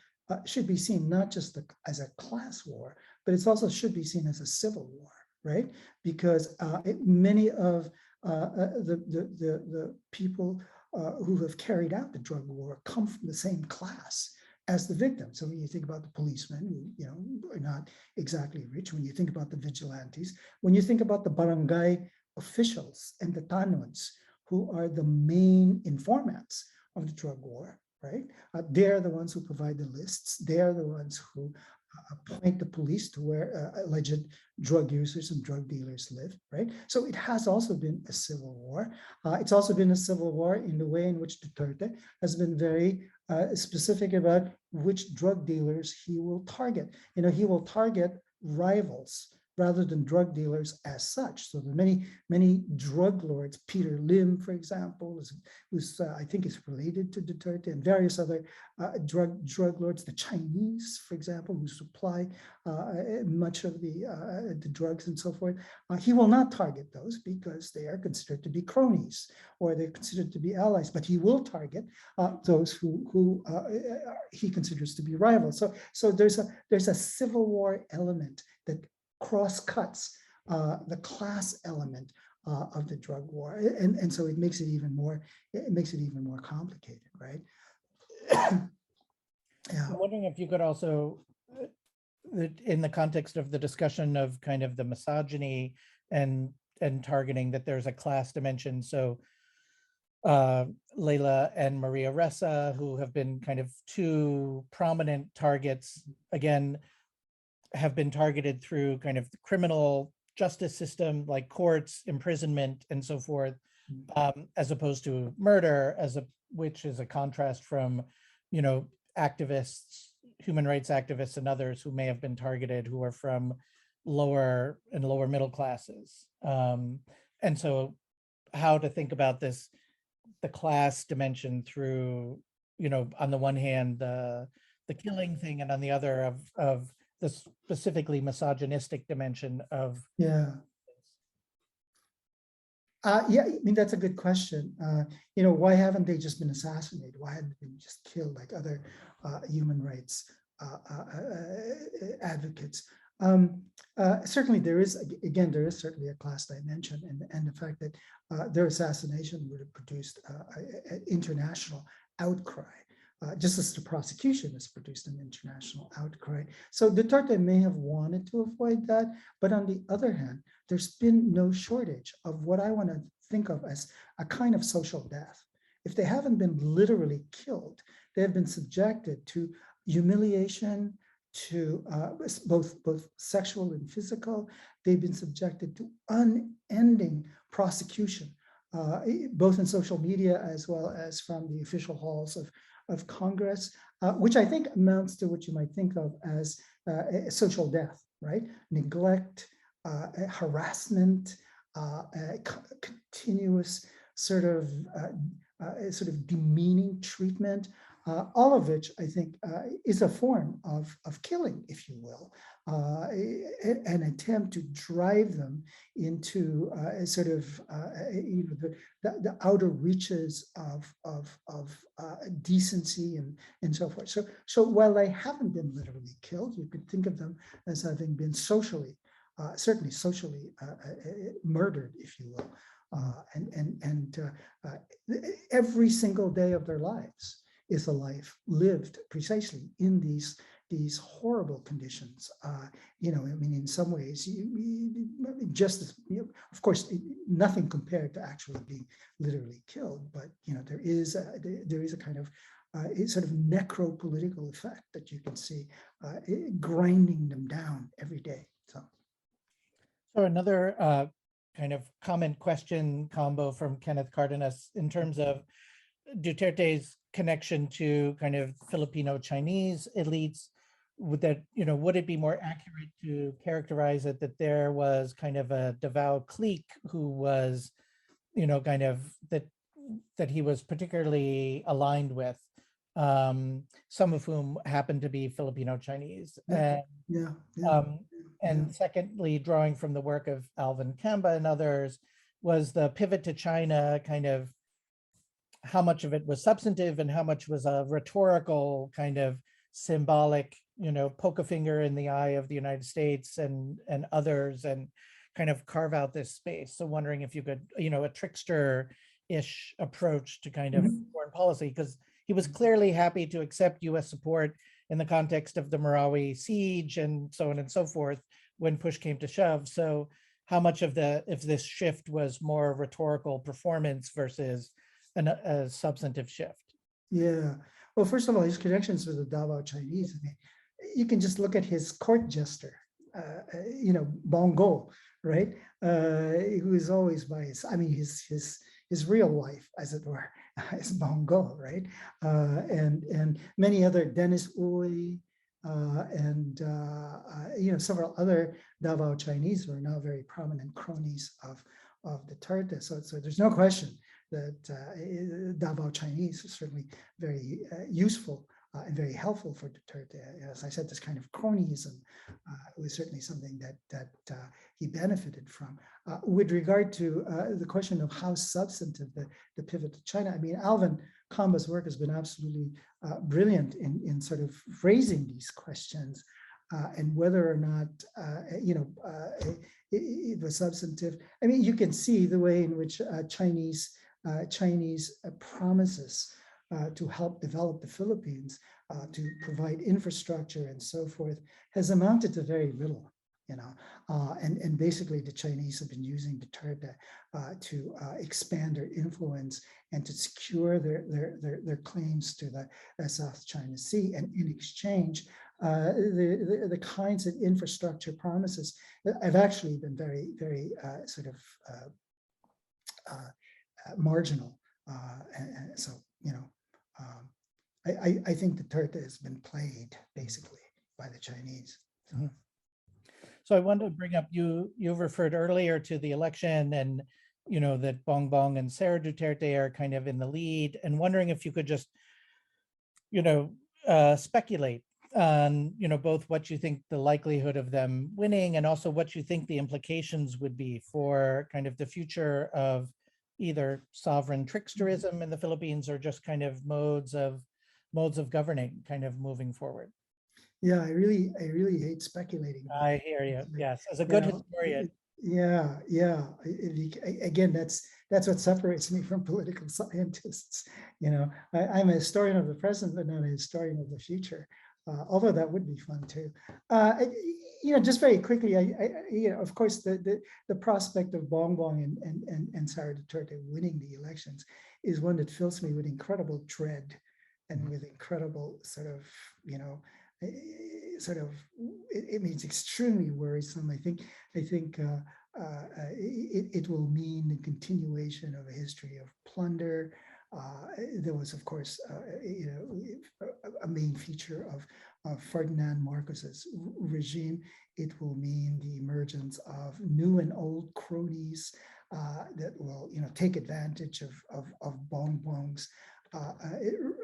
should be seen not just as a class war, but it also should be seen as a civil war, right? Because many of the people who have carried out the drug war come from the same class as the victims. So when you think about the policemen, who are not exactly rich, when you think about the vigilantes, when you think about the barangay officials and the tanods, who are the main informants of the drug war, right? They're the ones who provide the lists. They're the ones who point the police to where alleged drug users and drug dealers live, right? So it has also been a civil war. It's also been a civil war in the way in which Duterte has been very specific about which drug dealers he will target. He will target rivals rather than drug dealers as such. So the many drug lords, Peter Lim, for example, who's I think is related to Duterte, and various other drug lords, the Chinese, for example, who supply much of the drugs and so forth. He will not target those because they are considered to be cronies or they're considered to be allies, but he will target those who he considers to be rivals. So there's a civil war element that cross-cuts the class element of the drug war, and so it makes it even more complicated, right? Yeah. I'm wondering if you could also, in the context of the discussion of kind of the misogyny and targeting, that there's a class dimension. So Leila and Maria Ressa, who have been kind of two prominent targets, again, have been targeted through kind of the criminal justice system, like courts, imprisonment, and so forth, as opposed to murder, which is a contrast from, activists, human rights activists, and others who may have been targeted, who are from lower middle classes. And so, how to think about this, the class dimension through, on the one hand, the killing thing, and on the other of the specifically misogynistic dimension of. Yeah. Yeah, I mean, that's a good question. Why haven't they just been assassinated? Why haven't they been just killed like other human rights advocates? Certainly there is, again, there is certainly a class dimension, and the fact that their assassination would have produced an international outcry, just as the prosecution has produced an international outcry. So Duterte may have wanted to avoid that, but on the other hand, there's been no shortage of what I want to think of as a kind of social death. If they haven't been literally killed, they have been subjected to humiliation, to both sexual and physical. They've been subjected to unending prosecution, both in social media as well as from the official halls of Congress, which I think amounts to what you might think of as social death, right? Neglect, harassment, continuous sort of demeaning treatment. All of which I think is a form of killing, if you will, an attempt to drive them into the outer reaches of decency and so forth. So while they haven't been literally killed, you could think of them as having been socially, certainly socially murdered, if you will, and every single day of their lives is a life lived precisely in these horrible conditions. I mean, in some ways, of course, nothing compared to actually being literally killed. But there is a kind of sort of necro-political effect that you can see, grinding them down every day. So another kind of comment question combo from Kenneth Cardenas in terms of Duterte's connection to kind of Filipino Chinese elites. Would it be more accurate to characterize it that there was kind of a Davao clique who was, kind of that he was particularly aligned with, some of whom happened to be Filipino Chinese? And secondly, drawing from the work of Alvin Kamba and others, was the pivot to China kind of how much of it was substantive and how much was a rhetorical kind of symbolic, poke a finger in the eye of the United States and others and kind of carve out this space. So wondering if you could, a trickster-ish approach to kind of foreign policy, because he was clearly happy to accept US support in the context of the Marawi siege and so on and so forth when push came to shove. So how much of if this shift was more rhetorical performance versus a substantive shift? Yeah. Well, first of all, his connections with the Davao Chinese, I mean, you can just look at his court jester, Bongo, right? Who is always by his real wife, as it were, is Bongo, right? And many other, Dennis Uy, and several other Davao Chinese who are now very prominent cronies of Duterte. So there's no question that Davao Chinese is certainly very useful and very helpful for Duterte. As I said, this kind of cronyism was certainly something that he benefited from. With regard to the question of how substantive the pivot to China, I mean, Alvin Kamba's work has been absolutely brilliant in sort of raising these questions and whether or not, it was substantive. I mean, you can see the way in which Chinese promises to help develop the Philippines, to provide infrastructure and so forth, has amounted to very little, and basically the Chinese have been using Duterte to expand their influence and to secure their claims to the South China Sea. And in exchange, the kinds of infrastructure promises have actually been very, very sort of marginal. So, I think Duterte has been played basically by the Chinese. So. So I wanted to bring up, you referred earlier to the election and, that Bongbong and Sara Duterte are kind of in the lead, and wondering if you could just, speculate on, both what you think the likelihood of them winning and also what you think the implications would be for kind of the future of either sovereign tricksterism in the Philippines or just kind of modes of governing kind of moving forward. Yeah, I really hate speculating about I hear you. it. Yes, as a You good know, historian. yeah. Again, that's what separates me from political scientists. I'm a historian of the present, but not a historian of the future. Although that would be fun too. Just very quickly, of course, the prospect of Bongbong and Sara Duterte winning the elections is one that fills me with incredible dread and with incredible it means extremely worrisome. I think it will mean the continuation of a history of plunder. There was, of course, a main feature of Ferdinand Marcos's regime. It will mean the emergence of new and old cronies that will, take advantage of Bongbong's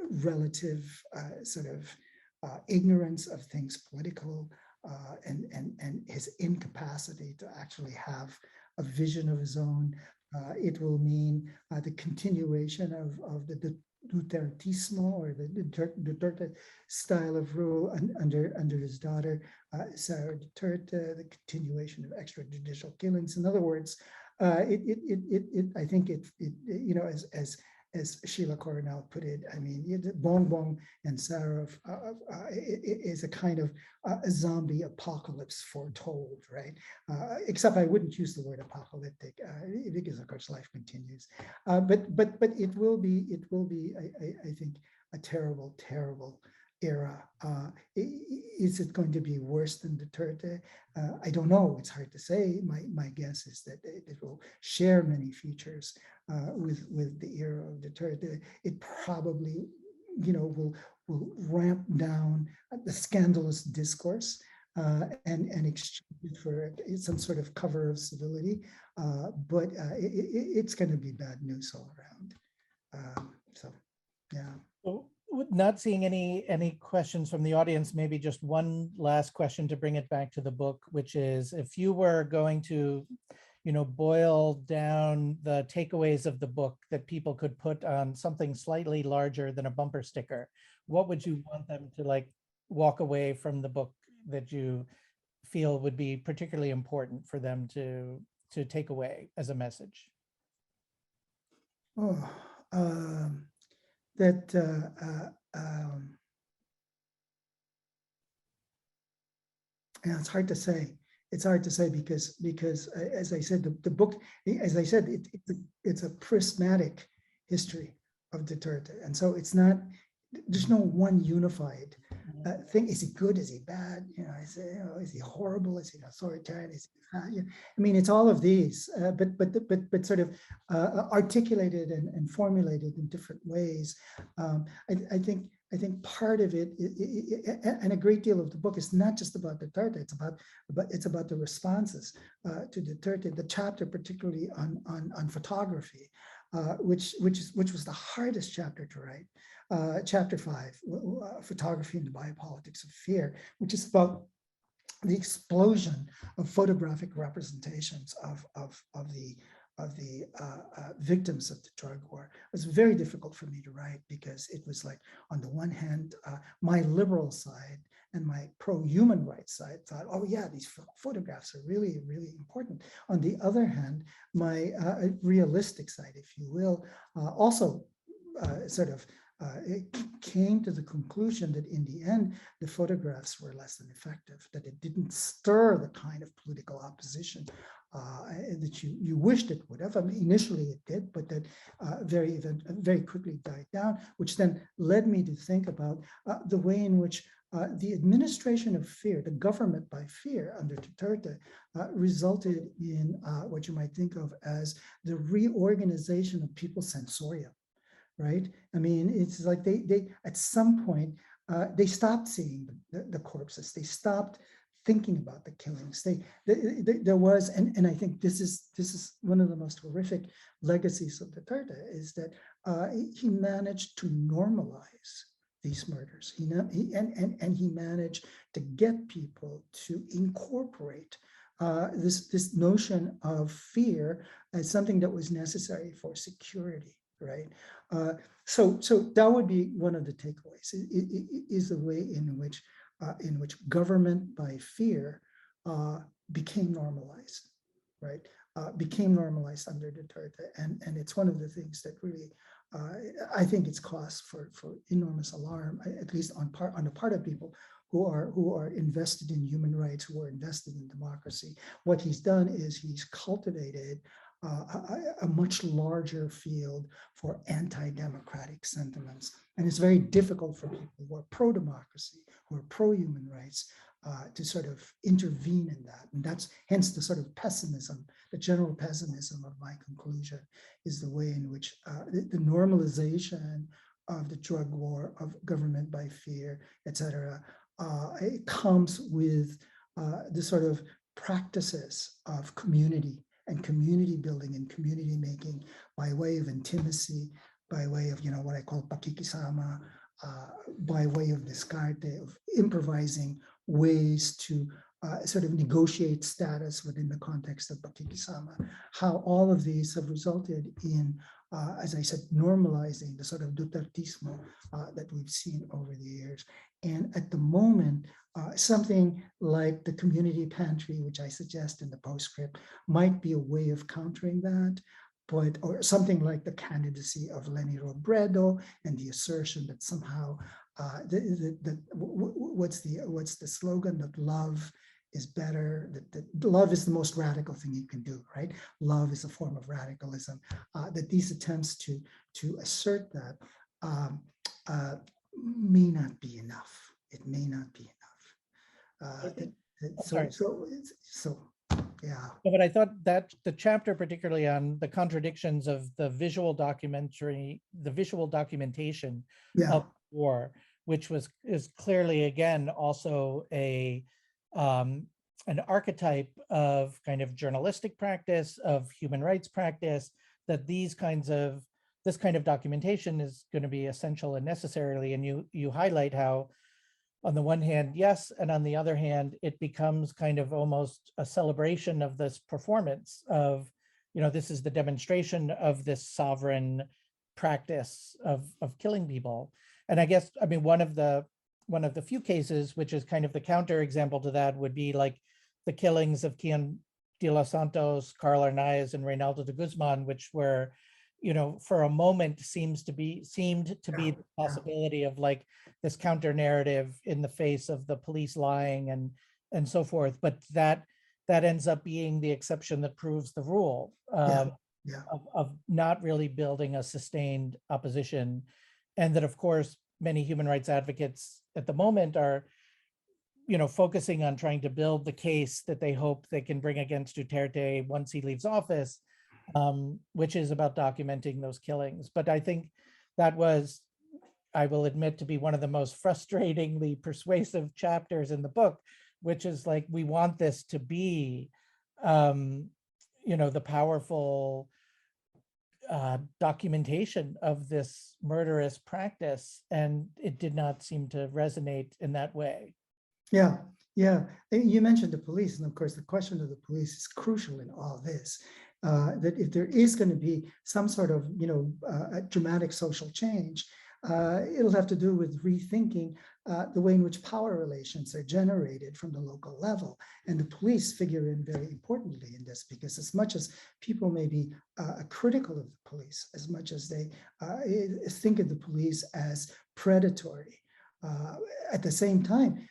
relative ignorance of things political, and his incapacity to actually have a vision of his own. It will mean the continuation of the Dutertismo, or the Duterte style of rule under his daughter, Sara Duterte, the continuation of extrajudicial killings. In other words, I think as Sheila Coronel put it, I mean, Bongbong and Sarah is a kind of a zombie apocalypse foretold, right? Except I wouldn't use the word apocalyptic because, of course, life continues. But it will be, I think, a terrible, terrible era. Is it going to be worse than Duterte? I don't know. It's hard to say. My guess is that it will share many features with the era of Duterte. It probably, will ramp down the scandalous discourse and exchange for some sort of cover of civility. But it's going to be bad news all around. So, yeah. So, not seeing any questions from the audience, maybe just one last question to bring it back to the book, which is, if you were going to, boil down the takeaways of the book that people could put on something slightly larger than a bumper sticker, what would you want them to walk away from the book that you feel would be particularly important for them to take away as a message? Oh, that yeah, it's hard to say. It's hard to say because as I said, the book, as I said, it's a prismatic history of Duterte, and so it's not. There's no one unified thing. Is he good? Is he bad? Is he horrible? Is he authoritarian? Is he, I mean, it's all of these, but sort of articulated and formulated in different ways. I think part of it, and a great deal of the book, is not just about Duterte. It's about the responses to Duterte. The chapter, particularly on photography, which was the hardest chapter to write. Chapter 5, photography and the biopolitics of fear, which is about the explosion of photographic representations of the victims of the drug war. It was very difficult for me to write because it was like, on the one hand, my liberal side and my pro-human rights side thought, oh yeah, these photographs are really, really important. On the other hand, my realistic side, if you will, also it came to the conclusion that in the end, the photographs were less than effective, that it didn't stir the kind of political opposition that you wished it would have. I mean, initially it did, but that very quickly died down, which then led me to think about the way in which the administration of fear, the government by fear under Duterte, resulted in what you might think of as the reorganization of people's sensorium. Right? I mean, it's like they at some point they stopped seeing the corpses. They stopped thinking about the killings. There was, and I think this is one of the most horrific legacies of Duterte, is that he managed to normalize these murders. He managed to get people to incorporate this notion of fear as something that was necessary for security. Right. So that would be one of the takeaways, is the way in which in which government by fear became normalized, right? Became normalized under Duterte, and it's one of the things that really I think it's cause for enormous alarm, at least on the part of people who are invested in human rights, who are invested in democracy. What he's done is he's cultivated a much larger field for anti-democratic sentiments, and it's very difficult for people who are pro-democracy, who are pro-human rights, to sort of intervene in that. And that's hence the sort of pessimism, the general pessimism of my conclusion is the way in which the normalization of the drug war, of government by fear, et cetera, it comes with the sort of practices of community and community building and community making by way of intimacy, by way of, what I call pakikisama, by way of discarte, of improvising ways to sort of negotiate status within the context of pakikisama, how all of these have resulted in, as I said, normalizing the sort of Dutertismo that we've seen over the years. And at the moment, something like the community pantry, which I suggest in the postscript, might be a way of countering that. Or something like the candidacy of Leni Robredo and the assertion that somehow what's the slogan, that love is better, that love is the most radical thing you can do, right? Love is a form of radicalism. That these attempts to assert that may not be enough. It may not be enough. Yeah. But I thought that the chapter, particularly on the contradictions of the visual documentation of war, which is clearly, again, also an archetype of kind of journalistic practice, of human rights practice, that this kind of documentation is going to be essential and necessarily. And you highlight how, on the one hand, yes, and on the other hand, it becomes kind of almost a celebration of this performance of, this is the demonstration of this sovereign practice of killing people. And I guess, one of the few cases, which is kind of the counter example to that, would be like the killings of Kian de los Santos, Carl Arnaiz, and Reynaldo de Guzman, which were, for a moment seemed to be the possibility of like this counter narrative in the face of the police lying and so forth. But that ends up being the exception that proves the rule of not really building a sustained opposition. And that, of course, many human rights advocates at the moment are, focusing on trying to build the case that they hope they can bring against Duterte once he leaves office, which is about documenting those killings. But I think that was, I will admit, to be one of the most frustratingly persuasive chapters in the book, which is like, we want this to be, the powerful documentation of this murderous practice. And it did not seem to resonate in that way. Yeah. You mentioned the police, and of course, the question of the police is crucial in all this. That if there is going to be some sort of, a dramatic social change, it'll have to do with rethinking the way in which power relations are generated from the local level. And the police figure in very importantly in this, because as much as people may be critical of the police, as much as they think of the police as predatory, at the same time,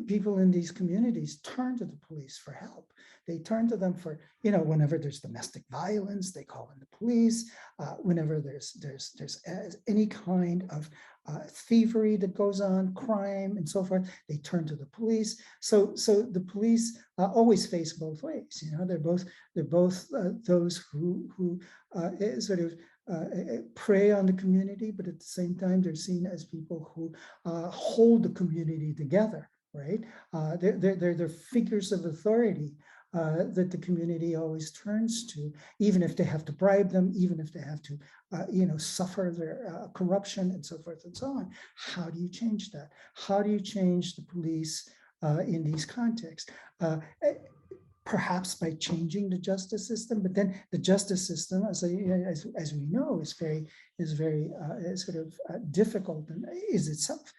people in these communities turn to the police for help. They turn to them for, whenever there's domestic violence, they call in the police. Whenever there's any kind of thievery that goes on, crime and so forth, they turn to the police. So the police always face both ways. They're both those who sort of prey on the community, but at the same time, they're seen as people who hold the community together, right? They're figures of authority that the community always turns to, even if they have to bribe them, even if they have to, suffer their corruption and so forth and so on. How do you change that? How do you change the police in these contexts? Perhaps by changing the justice system, but then the justice system, as we know, is very sort of difficult and is itself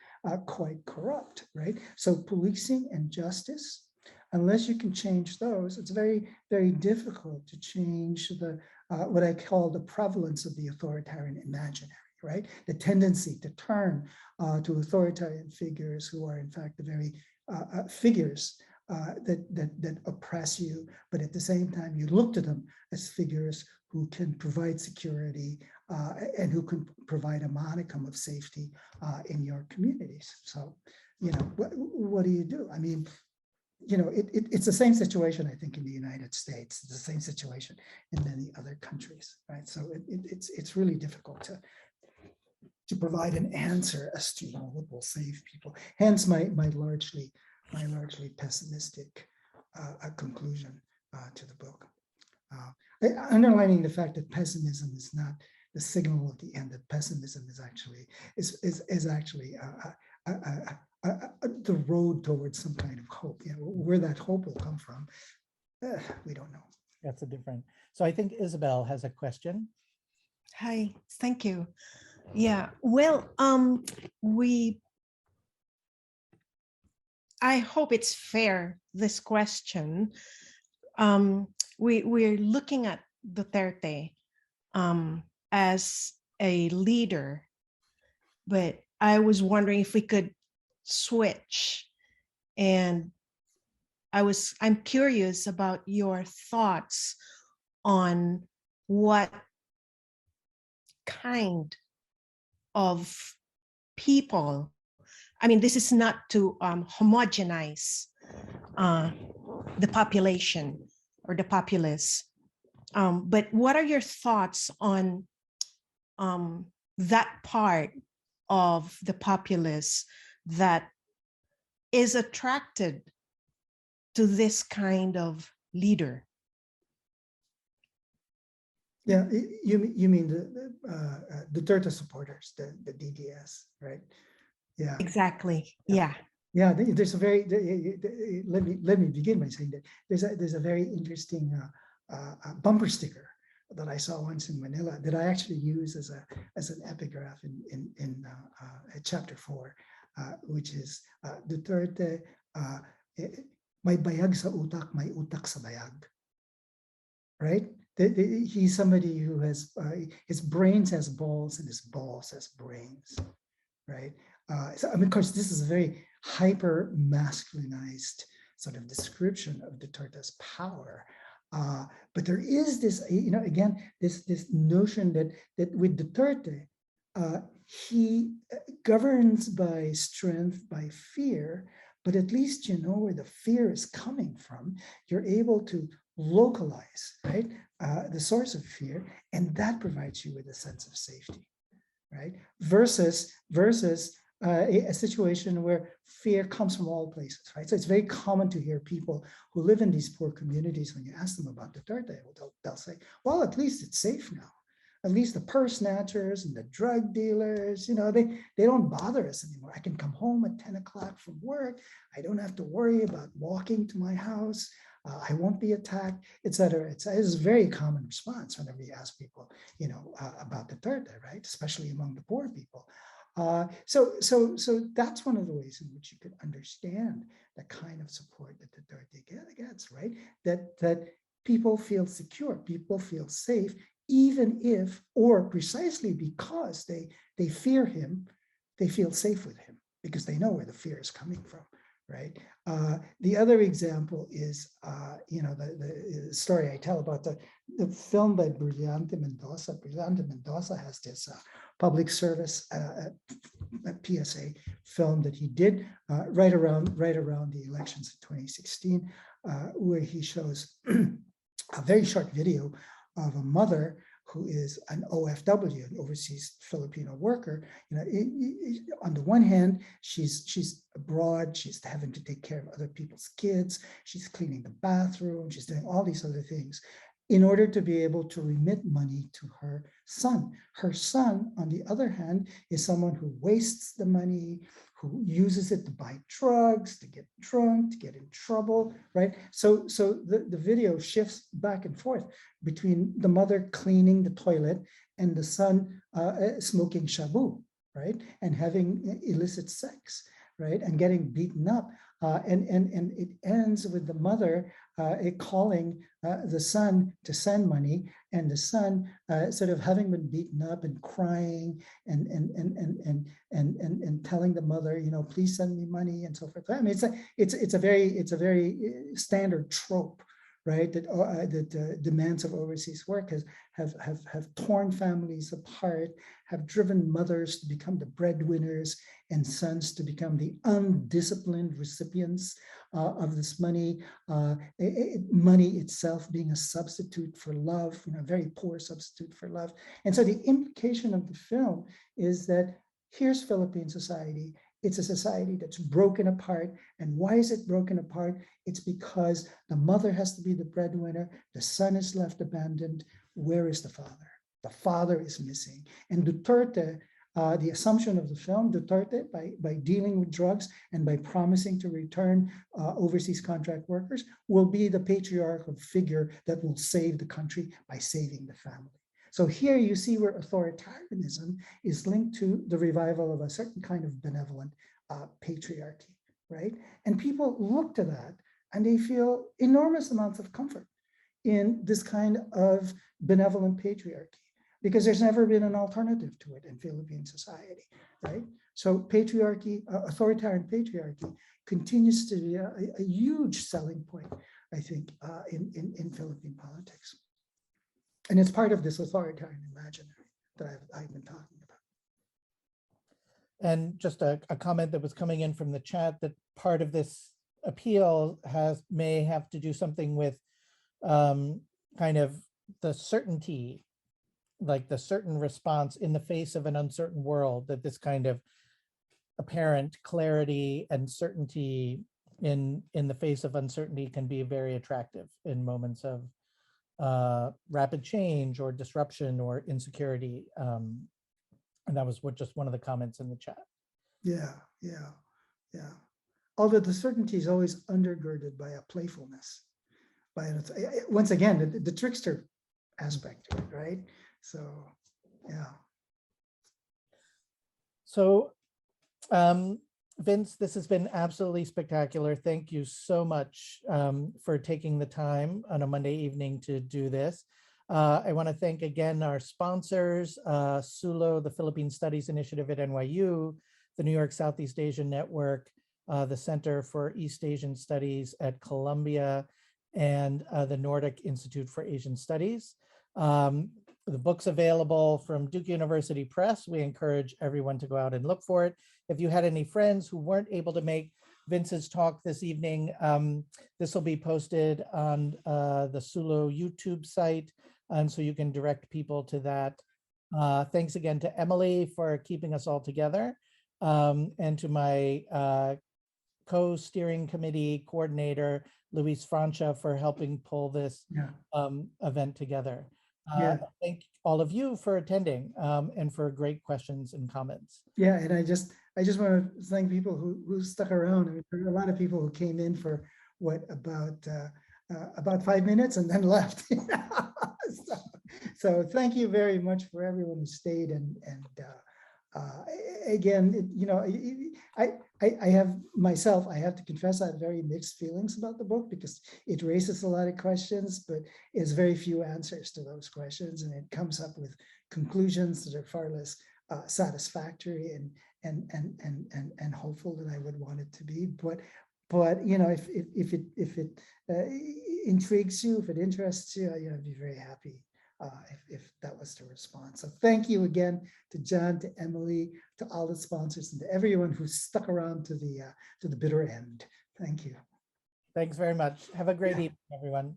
quite corrupt, right? So policing and justice, unless you can change those, it's very, very difficult to change the what I call the prevalence of the authoritarian imaginary, right? The tendency to turn to authoritarian figures who are in fact the very figures that oppress you, but at the same time you look to them as figures who can provide security and who can provide a modicum of safety in your communities. So, you know, what do you do? I mean, you know, it's the same situation, I think, in the United States. It's the same situation in many other countries, right? So it's really difficult to provide an answer as to, you know, what will save people. Hence my largely pessimistic conclusion to the book. Underlining the fact that pessimism is not the signal at the end, that pessimism is actually the road towards some kind of hope. You know, where that hope will come from, we don't know. That's a different. So I think Isabel has a question. Hi, thank you. Yeah, well, I hope it's fair, this question. We're looking at Duterte as a leader, but I was wondering if we could switch. And I'm curious about your thoughts on what kind of people, I mean, this is not to homogenize the population or the populace, but what are your thoughts on that part of the populace that is attracted to this kind of leader? Yeah, you mean the Duterte supporters, the DDS, right? Yeah, exactly. Yeah. Yeah, there's a very let me begin by saying that there's a very interesting bumper sticker that I saw once in Manila that I actually use as an epigraph in chapter 4, which is Duterte, may bayag sa utak, may utak sa bayag, right? He's somebody who has his brains has balls and his balls has brains, right? So I mean, of course, this is a very hyper masculinized sort of description of Duterte's power. But there is this, you know, again, this notion that with Duterte, he governs by strength, by fear, but at least you know where the fear is coming from. You're able to localize, right, the source of fear, and that provides you with a sense of safety, right? Versus a situation where fear comes from all places, right? So it's very common to hear people who live in these poor communities, when you ask them about Duterte, they'll say, well, at least it's safe now. At least the purse snatchers and the drug dealers, you know, they don't bother us anymore. I can come home at 10 o'clock from work. I don't have to worry about walking to my house. I won't be attacked, etc. It's a very common response whenever you ask people, you know, about Duterte, right? Especially among the poor people. So that's one of the ways in which you could understand the kind of support that Duterte gets, right? That people feel secure, people feel safe, even if, or precisely because they fear him, they feel safe with him because they know where the fear is coming from, right? The other example is, you know, the story I tell about the film by Brillante Mendoza. Brillante Mendoza has this public service PSA film that he did right around the elections in 2016, where he shows a very short video of a mother who is an OFW, an overseas Filipino worker. You know, on the one hand, she's abroad, she's having to take care of other people's kids, she's cleaning the bathroom, she's doing all these other things in order to be able to remit money to her son. Her son, on the other hand, is someone who wastes the money, who uses it to buy drugs, to get drunk, to get in trouble, right? So the video shifts back and forth between the mother cleaning the toilet and the son smoking shabu, right? And having illicit sex, right? And getting beaten up. And it ends with the mother calling the son to send money, and the son sort of having been beaten up and crying and telling the mother, you know, please send me money and so forth. I mean, it's a very standard trope, right? That demands of overseas work have torn families apart, have driven mothers to become the breadwinners and sons to become the undisciplined recipients of this money. Money itself being a substitute for love, you know, a very poor substitute for love. And so the implication of the film is that here's Philippine society. It's a society that's broken apart. And why is it broken apart? It's because the mother has to be the breadwinner. The son is left abandoned. Where is the father? The father is missing. And Duterte, the assumption of the film, Duterte, by dealing with drugs and by promising to return overseas contract workers, will be the patriarchal figure that will save the country by saving the family. So here you see where authoritarianism is linked to the revival of a certain kind of benevolent patriarchy, right? And people look to that and they feel enormous amounts of comfort in this kind of benevolent patriarchy, because there's never been an alternative to it in Philippine society, right? So patriarchy, authoritarian patriarchy continues to be a huge selling point, I think, in Philippine politics. And it's part of this authoritarian imaginary that I've been talking about. And just a comment that was coming in from the chat, that part of this appeal may have to do something with kind of the certainty, like the certain response in the face of an uncertain world, that this kind of apparent clarity and certainty in the face of uncertainty can be very attractive in moments of rapid change or disruption or insecurity. And that was just one of the comments in the chat. Yeah. Although the certainty is always undergirded by a playfulness, once again, the trickster aspect to it, right? So, yeah. So, Vince, this has been absolutely spectacular. Thank you so much for taking the time on a Monday evening to do this. I want to thank again our sponsors, SULO, the Philippine Studies Initiative at NYU, the New York Southeast Asian Network, the Center for East Asian Studies at Columbia, and the Nordic Institute for Asian Studies. The book's available from Duke University Press. We encourage everyone to go out and look for it. If you had any friends who weren't able to make Vince's talk this evening, this will be posted on the SULO YouTube site, and so you can direct people to that. Thanks again to Emily for keeping us all together, and to my co-steering committee coordinator, Luis Francia, for helping pull this event together. Thank all of you for attending and for great questions and comments. Yeah, and I just want to thank people who stuck around. I mean, there are a lot of people who came in for about 5 minutes and then left. So thank you very much for everyone who stayed. And again, you know, I have to confess, I have very mixed feelings about the book, because it raises a lot of questions, but it's very few answers to those questions, and it comes up with conclusions that are far less satisfactory and hopeful than I would want it to be. But you know, if it intrigues you, if it interests you, I'd be very happy if that was the response. So thank you again to John, to Emily, to all the sponsors, and to everyone who stuck around to the bitter end. Thank you. Thanks very much. Have a great evening, everyone.